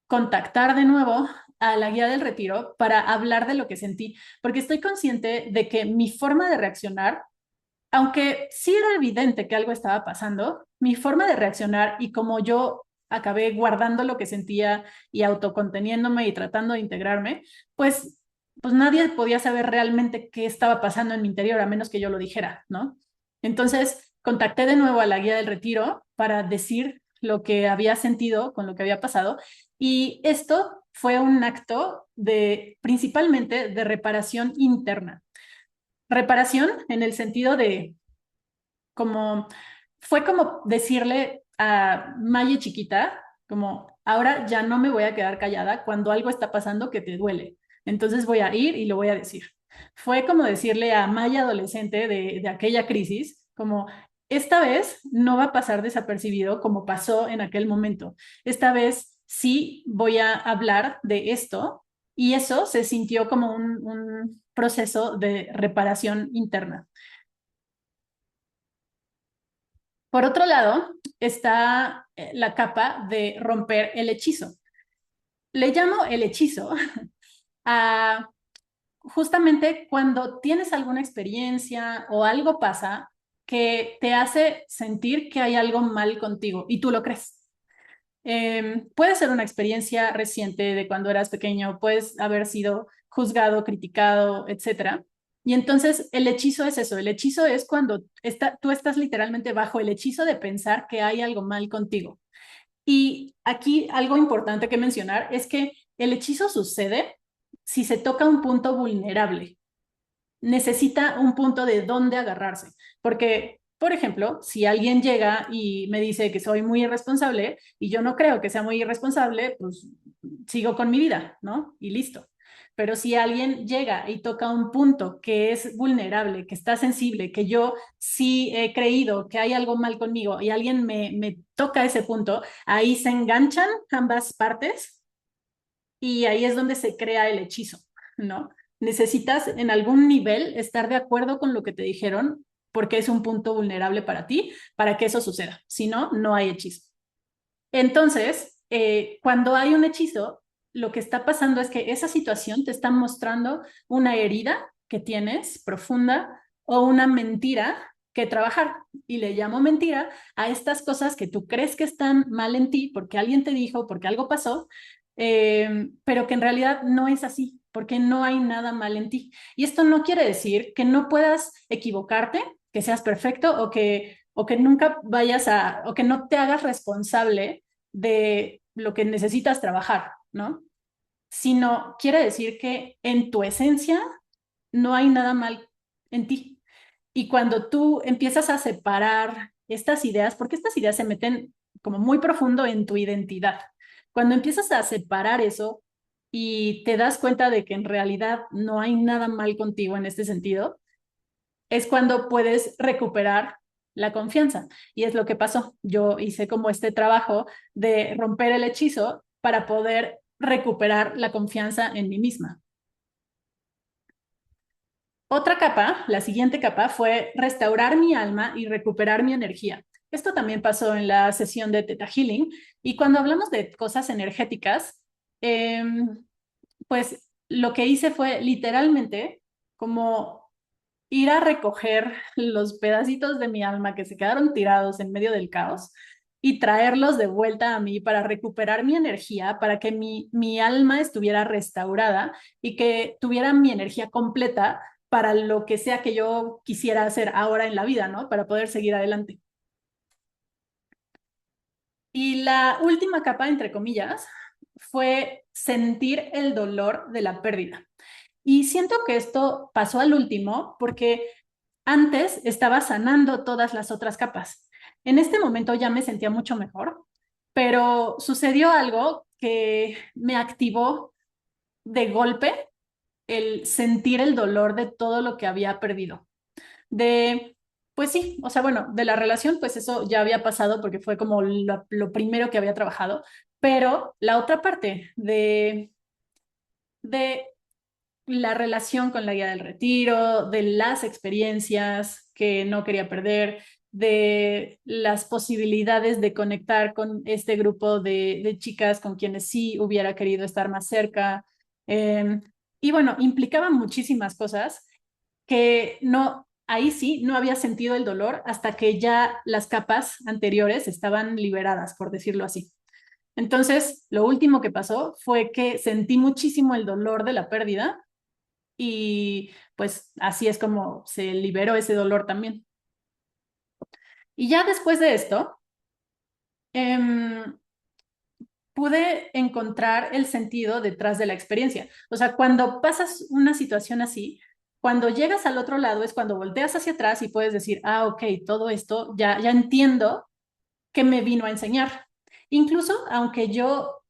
contactar de nuevo a la guía del retiro para hablar de lo que sentí, porque estoy consciente de que mi forma de reaccionar, aunque sí era evidente que algo estaba pasando, mi forma de reaccionar y como yo acabé guardando lo que sentía y autoconteniéndome y tratando de integrarme, pues, pues nadie podía saber realmente qué estaba pasando en mi interior a menos que yo lo dijera, ¿no? Entonces, contacté de nuevo a la guía del retiro para decir lo que había sentido con lo que había pasado y esto fue un acto de principalmente de reparación interna. Reparación en el sentido de como, fue como decirle a Maye chiquita, como, ahora ya no me voy a quedar callada cuando algo está pasando que te duele. Entonces voy a ir y lo voy a decir. Fue como decirle a Maya adolescente de aquella crisis, como, esta vez no va a pasar desapercibido como pasó en aquel momento. Esta vez sí voy a hablar de esto y eso se sintió como un proceso de reparación interna. Por otro lado, está la capa de romper el hechizo. Le llamo el hechizo a justamente cuando tienes alguna experiencia o algo pasa que te hace sentir que hay algo mal contigo y tú lo crees. Puede ser una experiencia reciente de cuando eras pequeño, puedes haber sido juzgado, criticado, etcétera. Y entonces el hechizo es eso, el hechizo es cuando tú estás literalmente bajo el hechizo de pensar que hay algo mal contigo. Y aquí algo importante que mencionar es que el hechizo sucede si se toca un punto vulnerable, necesita un punto de dónde agarrarse. Porque, por ejemplo, si alguien llega y me dice que soy muy irresponsable y yo no creo que sea muy irresponsable, pues sigo con mi vida, ¿no? Y listo. Pero si alguien llega y toca un punto que es vulnerable, que está sensible, que yo sí he creído que hay algo mal conmigo y alguien me toca ese punto, ahí se enganchan ambas partes y ahí es donde se crea el hechizo, ¿no? Necesitas en algún nivel estar de acuerdo con lo que te dijeron porque es un punto vulnerable para ti, para que eso suceda. Si no, no hay hechizo. Entonces, cuando hay un hechizo, lo que está pasando es que esa situación te está mostrando una herida que tienes profunda o una mentira que trabajar. Y le llamo mentira a estas cosas que tú crees que están mal en ti porque alguien te dijo, porque algo pasó, pero que en realidad no es así, porque no hay nada mal en ti. Y esto no quiere decir que no puedas equivocarte, que seas perfecto o que nunca vayas o que no te hagas responsable de lo que necesitas trabajar, ¿no? Sino quiere decir que en tu esencia no hay nada mal en ti. Y cuando tú empiezas a separar estas ideas, porque estas ideas se meten como muy profundo en tu identidad, cuando empiezas a separar eso y te das cuenta de que en realidad no hay nada mal contigo en este sentido, es cuando puedes recuperar la confianza. Y es lo que pasó. Yo hice como este trabajo de romper el hechizo para poder recuperar la confianza en mí misma. Otra capa, la siguiente capa, fue restaurar mi alma y recuperar mi energía. Esto también pasó en la sesión de Theta Healing. Y cuando hablamos de cosas energéticas, eh, pues lo que hice fue literalmente como ir a recoger los pedacitos de mi alma que se quedaron tirados en medio del caos y traerlos de vuelta a mí para recuperar mi energía, para que mi alma estuviera restaurada y que tuviera mi energía completa para lo que sea que yo quisiera hacer ahora en la vida, ¿no? Para poder seguir adelante. Y la última capa, entre comillas, fue sentir el dolor de la pérdida. Y siento que esto pasó al último porque antes estaba sanando todas las otras capas. En este momento ya me sentía mucho mejor, pero sucedió algo que me activó de golpe el sentir el dolor de todo lo que había perdido. De, pues sí, o sea, bueno, de la relación, pues eso ya había pasado porque fue como lo primero que había trabajado, pero la otra parte de la relación con la guía del retiro, de las experiencias que no quería perder, de las posibilidades de conectar con este grupo de chicas con quienes sí hubiera querido estar más cerca. Y bueno, implicaba muchísimas cosas que no, ahí sí, no había sentido el dolor hasta que ya las capas anteriores estaban liberadas, por decirlo así. Entonces, lo último que pasó fue que sentí muchísimo el dolor de la pérdida y pues así es como se liberó ese dolor también. Y ya después de esto, pude encontrar el sentido detrás de la experiencia. O sea, cuando pasas una situación así, cuando llegas al otro lado es cuando volteas hacia atrás y puedes decir, ah, ok, todo esto ya entiendo qué me vino a enseñar. Incluso aunque yo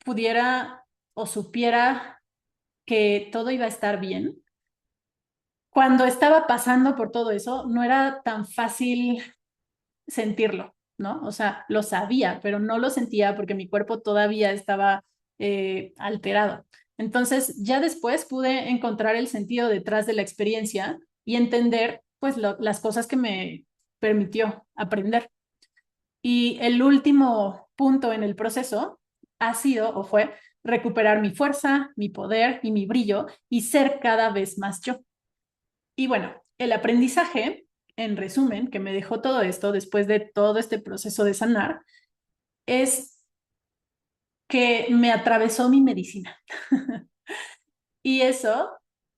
pudiera o supiera que todo iba a estar bien, cuando estaba pasando por todo eso, no era tan fácil sentirlo, ¿no? O sea, lo sabía, pero no lo sentía porque mi cuerpo todavía estaba alterado. Entonces, ya después pude encontrar el sentido detrás de la experiencia y entender, pues, las cosas que me permitió aprender. Y el último punto en el proceso ha sido o fue recuperar mi fuerza, mi poder y mi brillo y ser cada vez más yo. Y bueno, el aprendizaje, en resumen, que me dejó todo esto después de todo este proceso de sanar, es que me atravesó mi medicina. Y eso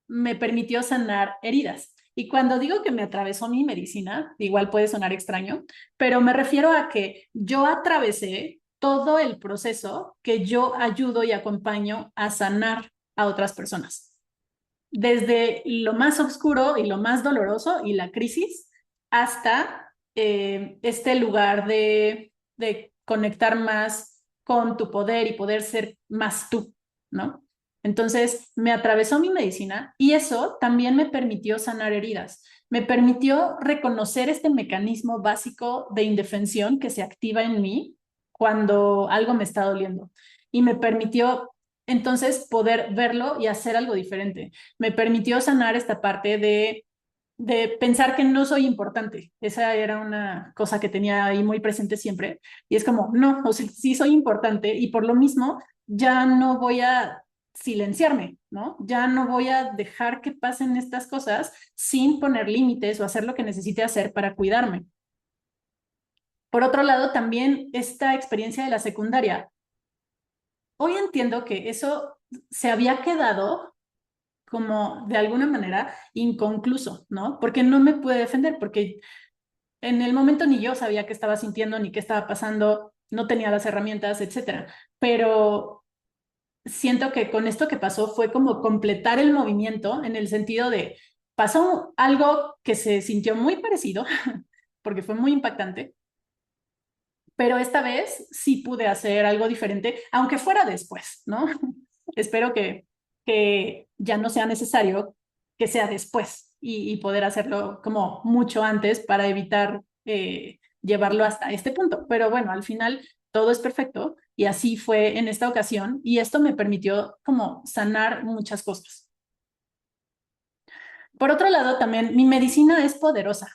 me permitió sanar heridas. Y cuando digo que me atravesó mi medicina, igual puede sonar extraño, pero me refiero a que yo atravesé todo el proceso que yo ayudo y acompaño a sanar a otras personas. Desde lo más oscuro y lo más doloroso y la crisis hasta este lugar de conectar más con tu poder y poder ser más tú, ¿no? Entonces me atravesó mi medicina y eso también me permitió sanar heridas. Me permitió reconocer este mecanismo básico de indefensión que se activa en mí cuando algo me está doliendo. Y me permitió entonces poder verlo y hacer algo diferente. Me permitió sanar esta parte de pensar que no soy importante. Esa era una cosa que tenía ahí muy presente siempre. Y es como, no, o sea, sí soy importante y por lo mismo ya no voy a silenciarme, ¿no? Ya no voy a dejar que pasen estas cosas sin poner límites o hacer lo que necesite hacer para cuidarme. Por otro lado, también esta experiencia de la secundaria. Hoy entiendo que eso se había quedado como de alguna manera inconcluso, ¿no? Porque no me pude defender, porque en el momento ni yo sabía qué estaba sintiendo, ni qué estaba pasando, no tenía las herramientas, etcétera. Pero siento que con esto que pasó fue como completar el movimiento en el sentido de pasó algo que se sintió muy parecido, porque fue muy impactante, pero esta vez sí pude hacer algo diferente, aunque fuera después, ¿no? Espero que ya no sea necesario que sea después y poder hacerlo como mucho antes para evitar llevarlo hasta este punto. Pero bueno, al final todo es perfecto y así fue en esta ocasión y esto me permitió como sanar muchas cosas. Por otro lado, también mi medicina es poderosa,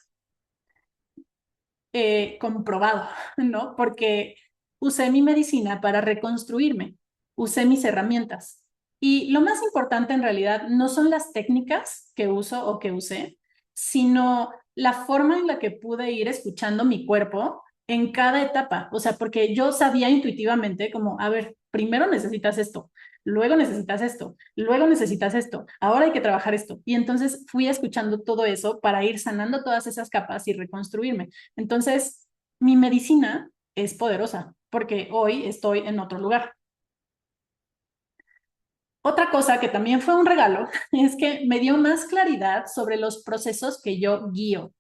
comprobado, ¿no? Porque usé mi medicina para reconstruirme, usé mis herramientas. Y lo más importante en realidad no son las técnicas que uso o que usé, sino la forma en la que pude ir escuchando mi cuerpo en cada etapa, o sea, porque yo sabía intuitivamente como, a ver, primero necesitas esto, luego necesitas esto, luego necesitas esto, ahora hay que trabajar esto. Y entonces fui escuchando todo eso para ir sanando todas esas capas y reconstruirme. Entonces, mi medicina es poderosa porque hoy estoy en otro lugar. Otra cosa que también fue un regalo es que me dio más claridad sobre los procesos que yo guío,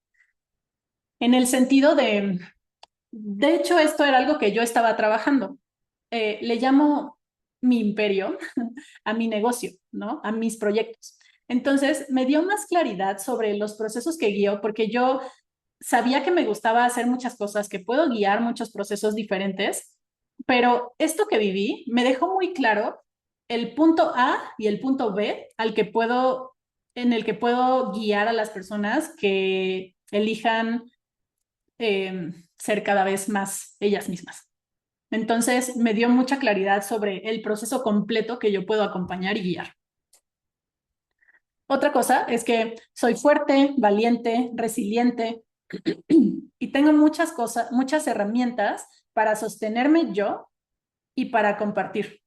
en el sentido de hecho, esto era algo que yo estaba trabajando. Le llamo mi imperio a mi negocio, ¿no? A mis proyectos. Entonces, me dio más claridad sobre los procesos que guío, porque yo sabía que me gustaba hacer muchas cosas, que puedo guiar muchos procesos diferentes, pero esto que viví me dejó muy claro el punto A y el punto B en el que puedo guiar a las personas que elijan ser cada vez más ellas mismas. Entonces, me dio mucha claridad sobre el proceso completo que yo puedo acompañar y guiar. Otra cosa es que soy fuerte, valiente, resiliente y tengo muchas cosas, muchas herramientas para sostenerme yo y para compartir.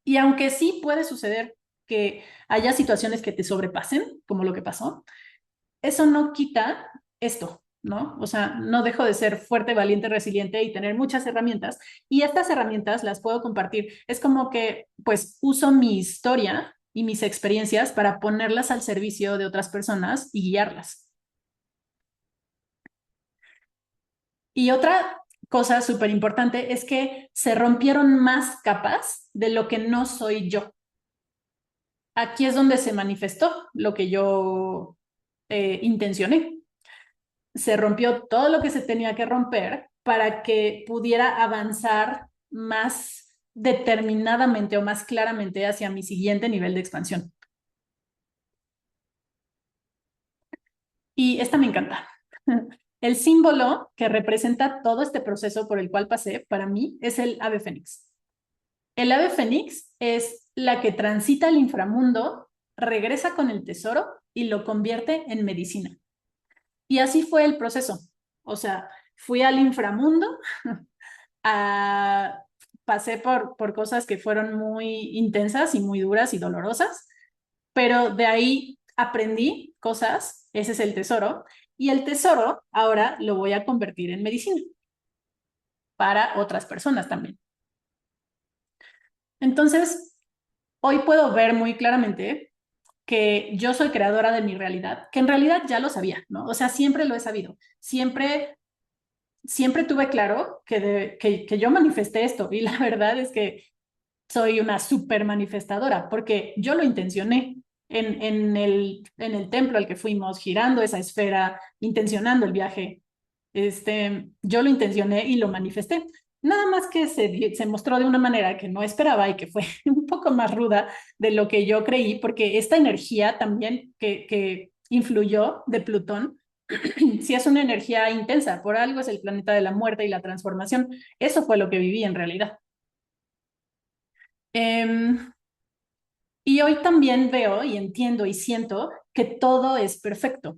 Y aunque sí puede suceder que haya situaciones que te sobrepasen, como lo que pasó, eso no quita esto, ¿no? O sea, no dejo de ser fuerte, valiente, resiliente y tener muchas herramientas. Y estas herramientas las puedo compartir. Es como que, pues, uso mi historia y mis experiencias para ponerlas al servicio de otras personas y guiarlas. Y otra cosa súper importante es que se rompieron más capas de lo que no soy yo. Aquí es donde se manifestó lo que yo intencioné. Se rompió todo lo que se tenía que romper para que pudiera avanzar más determinadamente o más claramente hacia mi siguiente nivel de expansión. Y esta me encanta. El símbolo que representa todo este proceso por el cual pasé, para mí, es el ave fénix. El ave fénix es la que transita el inframundo, regresa con el tesoro y lo convierte en medicina. Y así fue el proceso. O sea, fui al inframundo, a, pasé por cosas que fueron muy intensas y muy duras y dolorosas, pero de ahí aprendí cosas, ese es el tesoro, y el tesoro ahora lo voy a convertir en medicina para otras personas también. Entonces, hoy puedo ver muy claramente que yo soy creadora de mi realidad, que en realidad ya lo sabía, ¿no? O sea, siempre lo he sabido, siempre tuve claro que yo manifesté esto y la verdad es que soy una súper manifestadora porque yo lo intencioné en el templo al que fuimos, girando esa esfera, intencionando el viaje. Yo lo intencioné y lo manifesté. Nada más que se mostró de una manera que no esperaba y que fue un poco más ruda de lo que yo creí, porque esta energía también que influyó de Plutón, sí es una energía intensa, por algo es el planeta de la muerte y la transformación. Eso fue lo que viví en realidad. Em, y hoy también veo y entiendo y siento que todo es perfecto.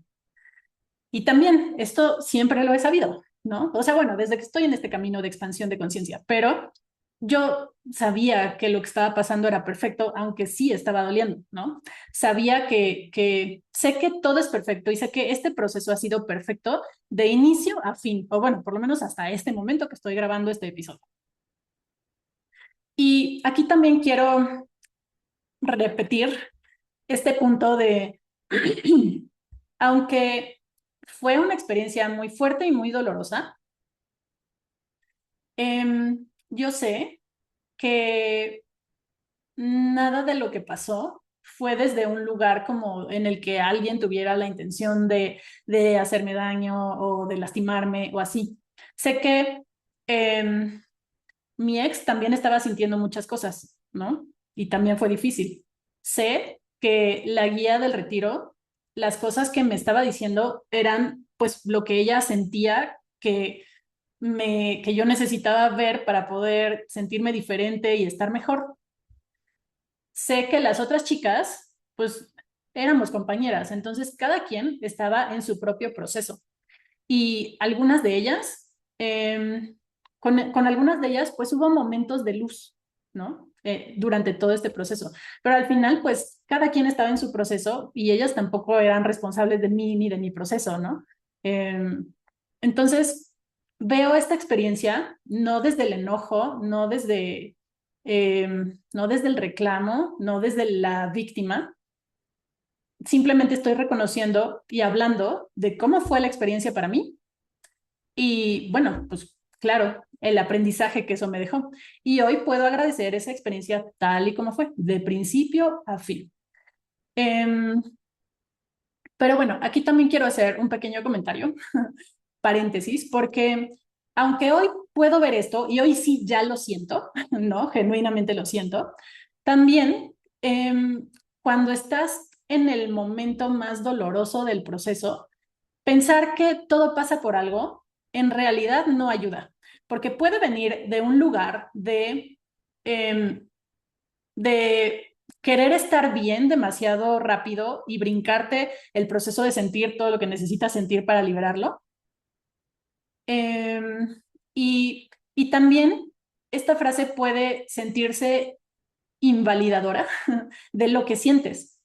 Y también esto siempre lo he sabido, ¿no? O sea, bueno, desde que estoy en este camino de expansión de conciencia, pero yo sabía que lo que estaba pasando era perfecto, aunque sí estaba doliendo, ¿no? Sabía que sé que todo es perfecto y sé que este proceso ha sido perfecto de inicio a fin, o bueno, por lo menos hasta este momento que estoy grabando este episodio. Y aquí también quiero repetir este punto de, aunque fue una experiencia muy fuerte y muy dolorosa, yo sé que nada de lo que pasó fue desde un lugar como en el que alguien tuviera la intención de hacerme daño o de lastimarme o así. Sé que mi ex también estaba sintiendo muchas cosas, ¿no? Y también fue difícil. Sé que la guía del retiro, las cosas que me estaba diciendo eran pues lo que ella sentía que yo necesitaba ver para poder sentirme diferente y estar mejor. Sé que las otras chicas, pues éramos compañeras, entonces cada quien estaba en su propio proceso y algunas de ellas con algunas de ellas, pues hubo momentos de luz, ¿no? Durante todo este proceso. Pero al final, pues cada quien estaba en su proceso y ellas tampoco eran responsables de mí ni de mi proceso, ¿no? Entonces, veo esta experiencia no desde el enojo, no desde el reclamo, no desde la víctima. Simplemente estoy reconociendo y hablando de cómo fue la experiencia para mí y bueno, pues claro, el aprendizaje que eso me dejó. Y hoy puedo agradecer esa experiencia tal y como fue, de principio a fin. Em, pero bueno, aquí también quiero hacer un pequeño comentario, paréntesis, porque aunque hoy puedo ver esto, y hoy sí ya lo siento, ¿no? Genuinamente lo siento, también cuando estás en el momento más doloroso del proceso, pensar que todo pasa por algo, en realidad no ayuda, porque puede venir de un lugar em, de querer estar bien demasiado rápido y brincarte el proceso de sentir todo lo que necesitas sentir para liberarlo. Em, y también esta frase puede sentirse invalidadora de lo que sientes.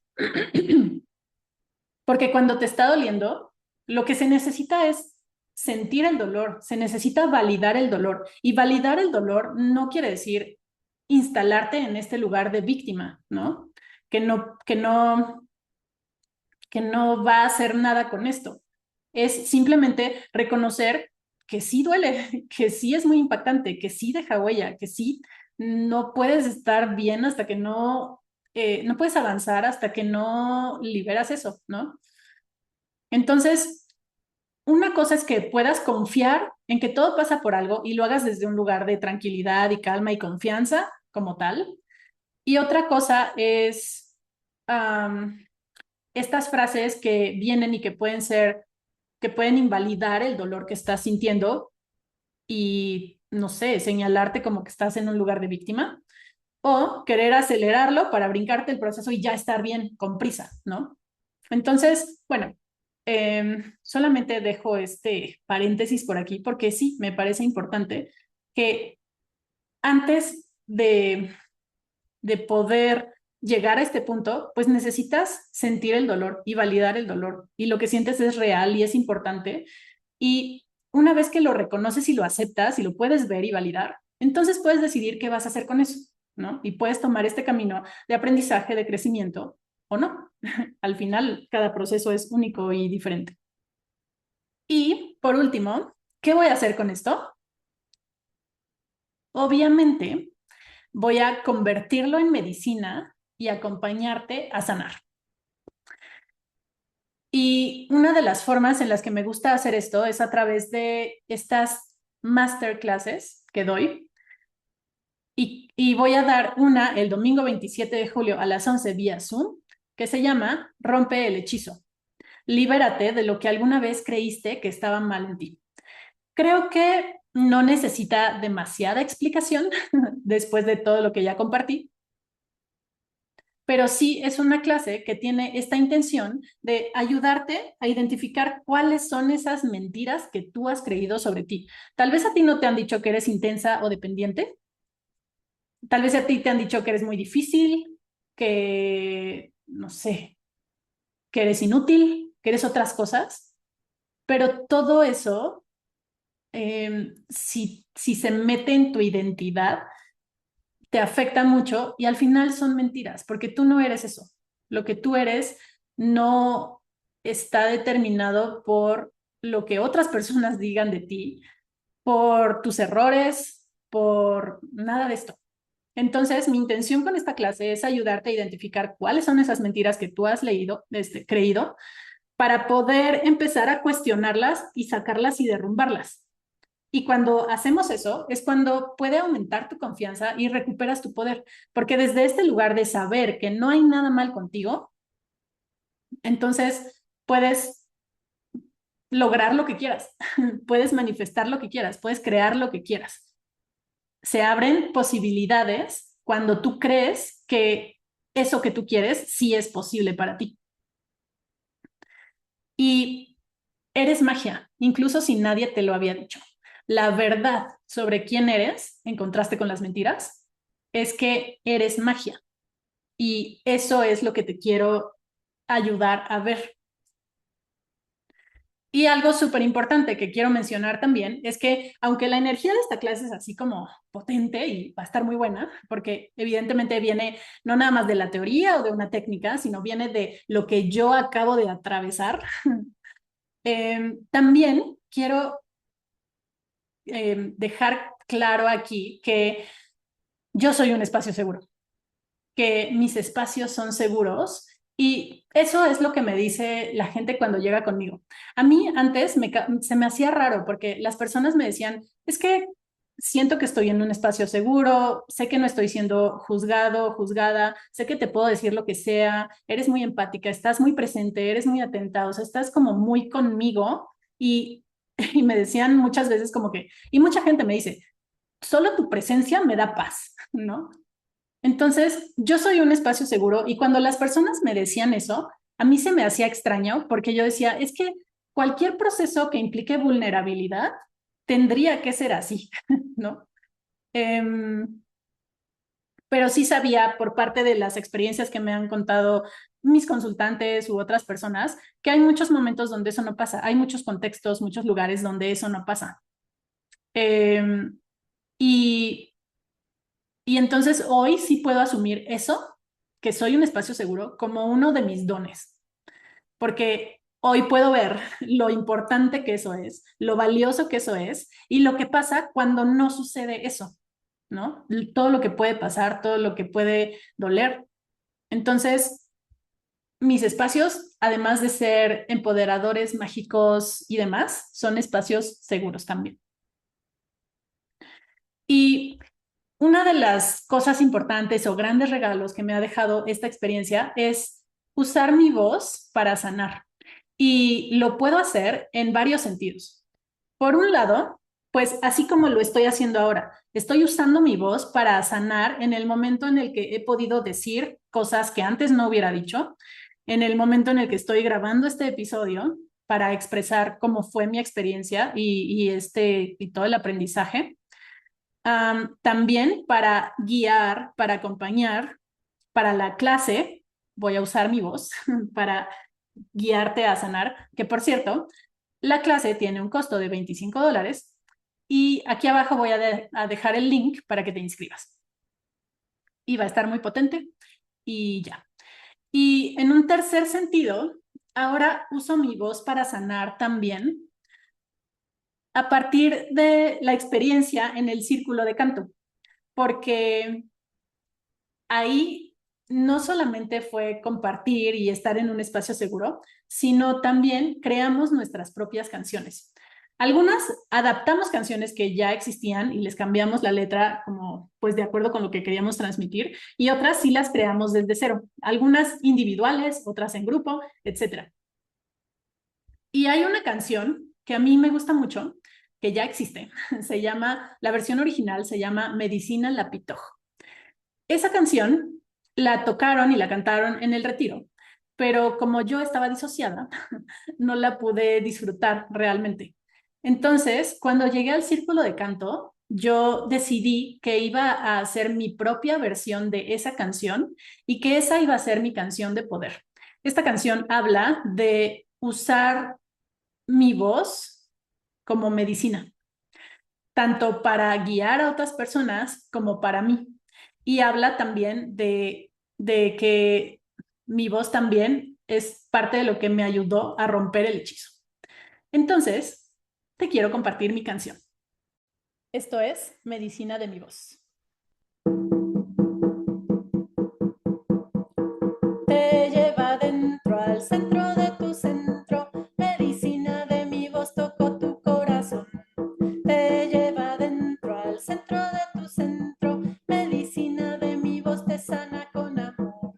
Porque cuando te está doliendo, lo que se necesita es sentir el dolor, se necesita validar el dolor. Y validar el dolor no quiere decir instalarte en este lugar de víctima, ¿no? Que no, que no, que no va a hacer nada con esto. Es simplemente reconocer que sí duele, que sí es muy impactante, que sí deja huella, que sí no puedes estar bien hasta que no puedes avanzar hasta que no liberas eso, ¿no? Entonces, una cosa es que puedas confiar en que todo pasa por algo y lo hagas desde un lugar de tranquilidad y calma y confianza como tal. Y otra cosa es um, estas frases que vienen y que pueden invalidar el dolor que estás sintiendo y, no sé, señalarte como que estás en un lugar de víctima o querer acelerarlo para brincarte el proceso y ya estar bien con prisa, ¿no? Entonces, bueno, solamente dejo este paréntesis por aquí porque sí, me parece importante que antes de poder llegar a este punto, pues necesitas sentir el dolor y validar el dolor. Y lo que sientes es real y es importante. Y una vez que lo reconoces y lo aceptas y lo puedes ver y validar, entonces puedes decidir qué vas a hacer con eso, ¿no? Y puedes tomar este camino de aprendizaje, de crecimiento o no. Al final, cada proceso es único y diferente. Y por último, ¿qué voy a hacer con esto? Obviamente, voy a convertirlo en medicina y acompañarte a sanar. Y una de las formas en las que me gusta hacer esto es a través de estas masterclasses que doy. Y voy a dar una el domingo 27 de julio a las 11 vía Zoom, que se llama Rompe el hechizo. Libérate de lo que alguna vez creíste que estaba mal en ti. Creo que no necesita demasiada explicación después de todo lo que ya compartí, pero sí es una clase que tiene esta intención de ayudarte a identificar cuáles son esas mentiras que tú has creído sobre ti. Tal vez a ti no te han dicho que eres intensa o dependiente, tal vez a ti te han dicho que eres muy difícil, que, no sé, que eres inútil, que eres otras cosas, pero todo eso, si se mete en tu identidad, te afecta mucho y al final son mentiras, porque tú no eres eso. Lo que tú eres no está determinado por lo que otras personas digan de ti, por tus errores, por nada de esto. Entonces, mi intención con esta clase es ayudarte a identificar cuáles son esas mentiras que tú has leído, creído, para poder empezar a cuestionarlas y sacarlas y derrumbarlas. Y cuando hacemos eso, es cuando puede aumentar tu confianza y recuperas tu poder, porque desde este lugar de saber que no hay nada mal contigo, entonces puedes lograr lo que quieras, puedes manifestar lo que quieras, puedes crear lo que quieras. Se abren posibilidades cuando tú crees que eso que tú quieres sí es posible para ti. Y eres magia, incluso si nadie te lo había dicho. la verdad sobre quién eres, en contraste con las mentiras, es que eres magia. Y eso es lo que te quiero ayudar a ver. Y algo súper importante que quiero mencionar también es que aunque la energía de esta clase es así como potente y va a estar muy buena, porque evidentemente viene no nada más de la teoría o de una técnica, sino viene de lo que yo acabo de atravesar, también quiero dejar claro aquí que yo soy un espacio seguro, que mis espacios son seguros y eso es lo que me dice la gente cuando llega conmigo. A mí antes se me hacía raro porque las personas me decían, es que siento que estoy en un espacio seguro, sé que no estoy siendo juzgado, juzgada, sé que te puedo decir lo que sea, eres muy empática, estás muy presente, eres muy atenta, o sea, estás como muy conmigo y, y me decían muchas veces como que, y mucha gente me dice, solo tu presencia me da paz, ¿no? Entonces, yo soy un espacio seguro y cuando las personas me decían eso, a mí se me hacía extraño porque yo decía, es que cualquier proceso que implique vulnerabilidad tendría que ser así, ¿no? Em, pero sí sabía por parte de las experiencias que me han contado mis consultantes u otras personas que hay muchos momentos donde eso no pasa, hay muchos contextos, muchos lugares donde eso no pasa. Em, y Y entonces hoy sí puedo asumir eso, que soy un espacio seguro, como uno de mis dones, porque hoy puedo ver lo importante que eso es, lo valioso que eso es y lo que pasa cuando no sucede eso, ¿no? Todo lo que puede pasar, todo lo que puede doler. Entonces, mis espacios, además de ser empoderadores, mágicos y demás, son espacios seguros también. Y una de las cosas importantes o grandes regalos que me ha dejado esta experiencia es usar mi voz para sanar. Y lo puedo hacer en varios sentidos. Por un lado, pues así como lo estoy haciendo ahora, estoy usando mi voz para sanar en el momento en el que he podido decir cosas que antes no hubiera dicho, en el momento en el que estoy grabando este episodio para expresar cómo fue mi experiencia y todo el aprendizaje. También para guiar, para acompañar, para la clase, voy a usar mi voz para guiarte a sanar, que por cierto, la clase tiene un costo de $25 y aquí abajo voy a dejar el link para que te inscribas. Y va a estar muy potente y ya. Y en un tercer sentido, ahora uso mi voz para sanar también a partir de la experiencia en el círculo de canto, porque ahí no solamente fue compartir y estar en un espacio seguro, sino también creamos nuestras propias canciones. Algunas adaptamos canciones que ya existían y les cambiamos la letra como pues de acuerdo con lo que queríamos transmitir y otras sí las creamos desde cero, algunas individuales, otras en grupo, etcétera. Y hay una canción que a mí me gusta mucho, que ya existe, la versión original se llama Medicina La Pitoj. Esa canción la tocaron y la cantaron en el retiro, pero como yo estaba disociada, no la pude disfrutar realmente. Entonces, cuando llegué al círculo de canto, yo decidí que iba a hacer mi propia versión de esa canción y que esa iba a ser mi canción de poder. Esta canción habla de usar mi voz como medicina tanto para guiar a otras personas como para mí. Y habla también de que mi voz también es parte de lo que me ayudó a romper el hechizo. Entonces, te quiero compartir mi canción. Esto es Medicina de mi voz. Te lleva dentro al centro de tu centro, medicina de mi voz tocó tu corazón. Te lleva dentro al centro de tu centro, medicina de mi voz te sana con amor.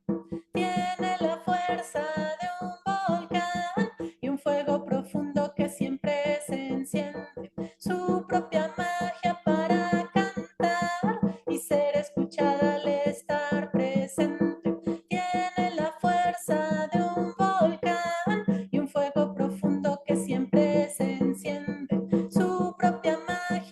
Tiene la fuerza de un volcán y un fuego profundo que siempre se enciende. Su propia magia para cantar y ser escuchada al estar presente. Tiene la fuerza de un volcán y un fuego profundo que siempre se enciende. Su propia magia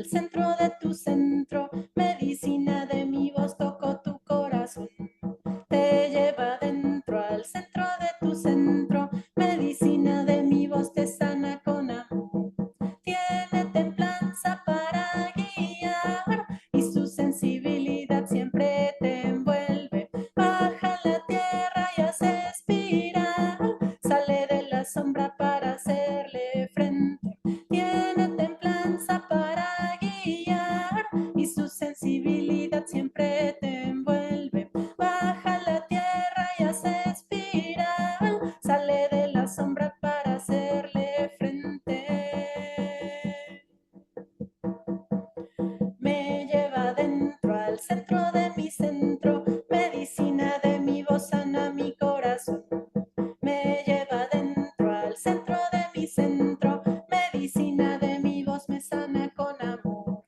al centro de tu centro, medicina de mi voz, toco tu corazón. Te lleva adentro al centro de tu centro, medicina de mi voz te sana con amor. Tiene templanza para guiar y su sensibilidad siempre te envuelve. Baja la tierra y hace espiral, sale de la sombra para hacerle frente. Tiene templanza para guiar y su sensibilidad siempre te envuelve. Baja la tierra y hace espiral, sale de la sombra para hacerle frente. Me lleva adentro al centro de mi centro, medicina de mi voz sana mi corazón. Me lleva adentro al centro de mi centro, medicina de mi voz me sana con amor.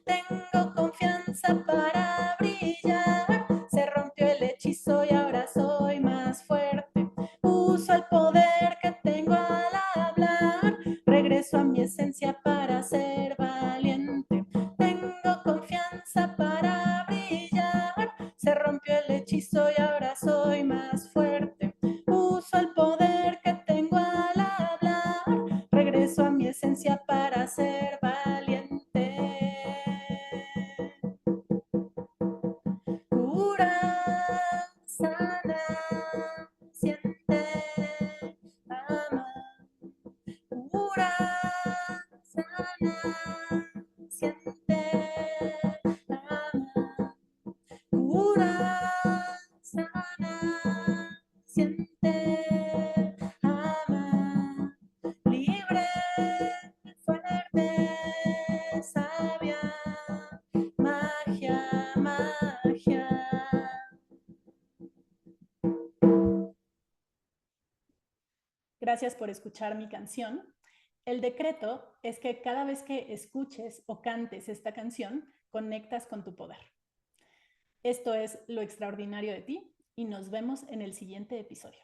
Tengo confianza para brillar, se rompió el hechizo y ahora soy más fuerte. Uso el poder que tengo al hablar, regreso a mi esencia para ser valiente. Tengo confianza para brillar, se rompió el hechizo y ahora soy más fuerte. Uso el poder que tengo al hablar, regreso a mi esencia para ser valiente. Cura, sana, siente, ama. Cura, sana, siente, ama. Cura, sana, siente, ama. Libre, fuerte, sabia, magia, magia. Gracias por escuchar mi canción. El decreto es que cada vez que escuches o cantes esta canción, conectas con tu poder. Esto es Lo Extraordinario de Ti y nos vemos en el siguiente episodio.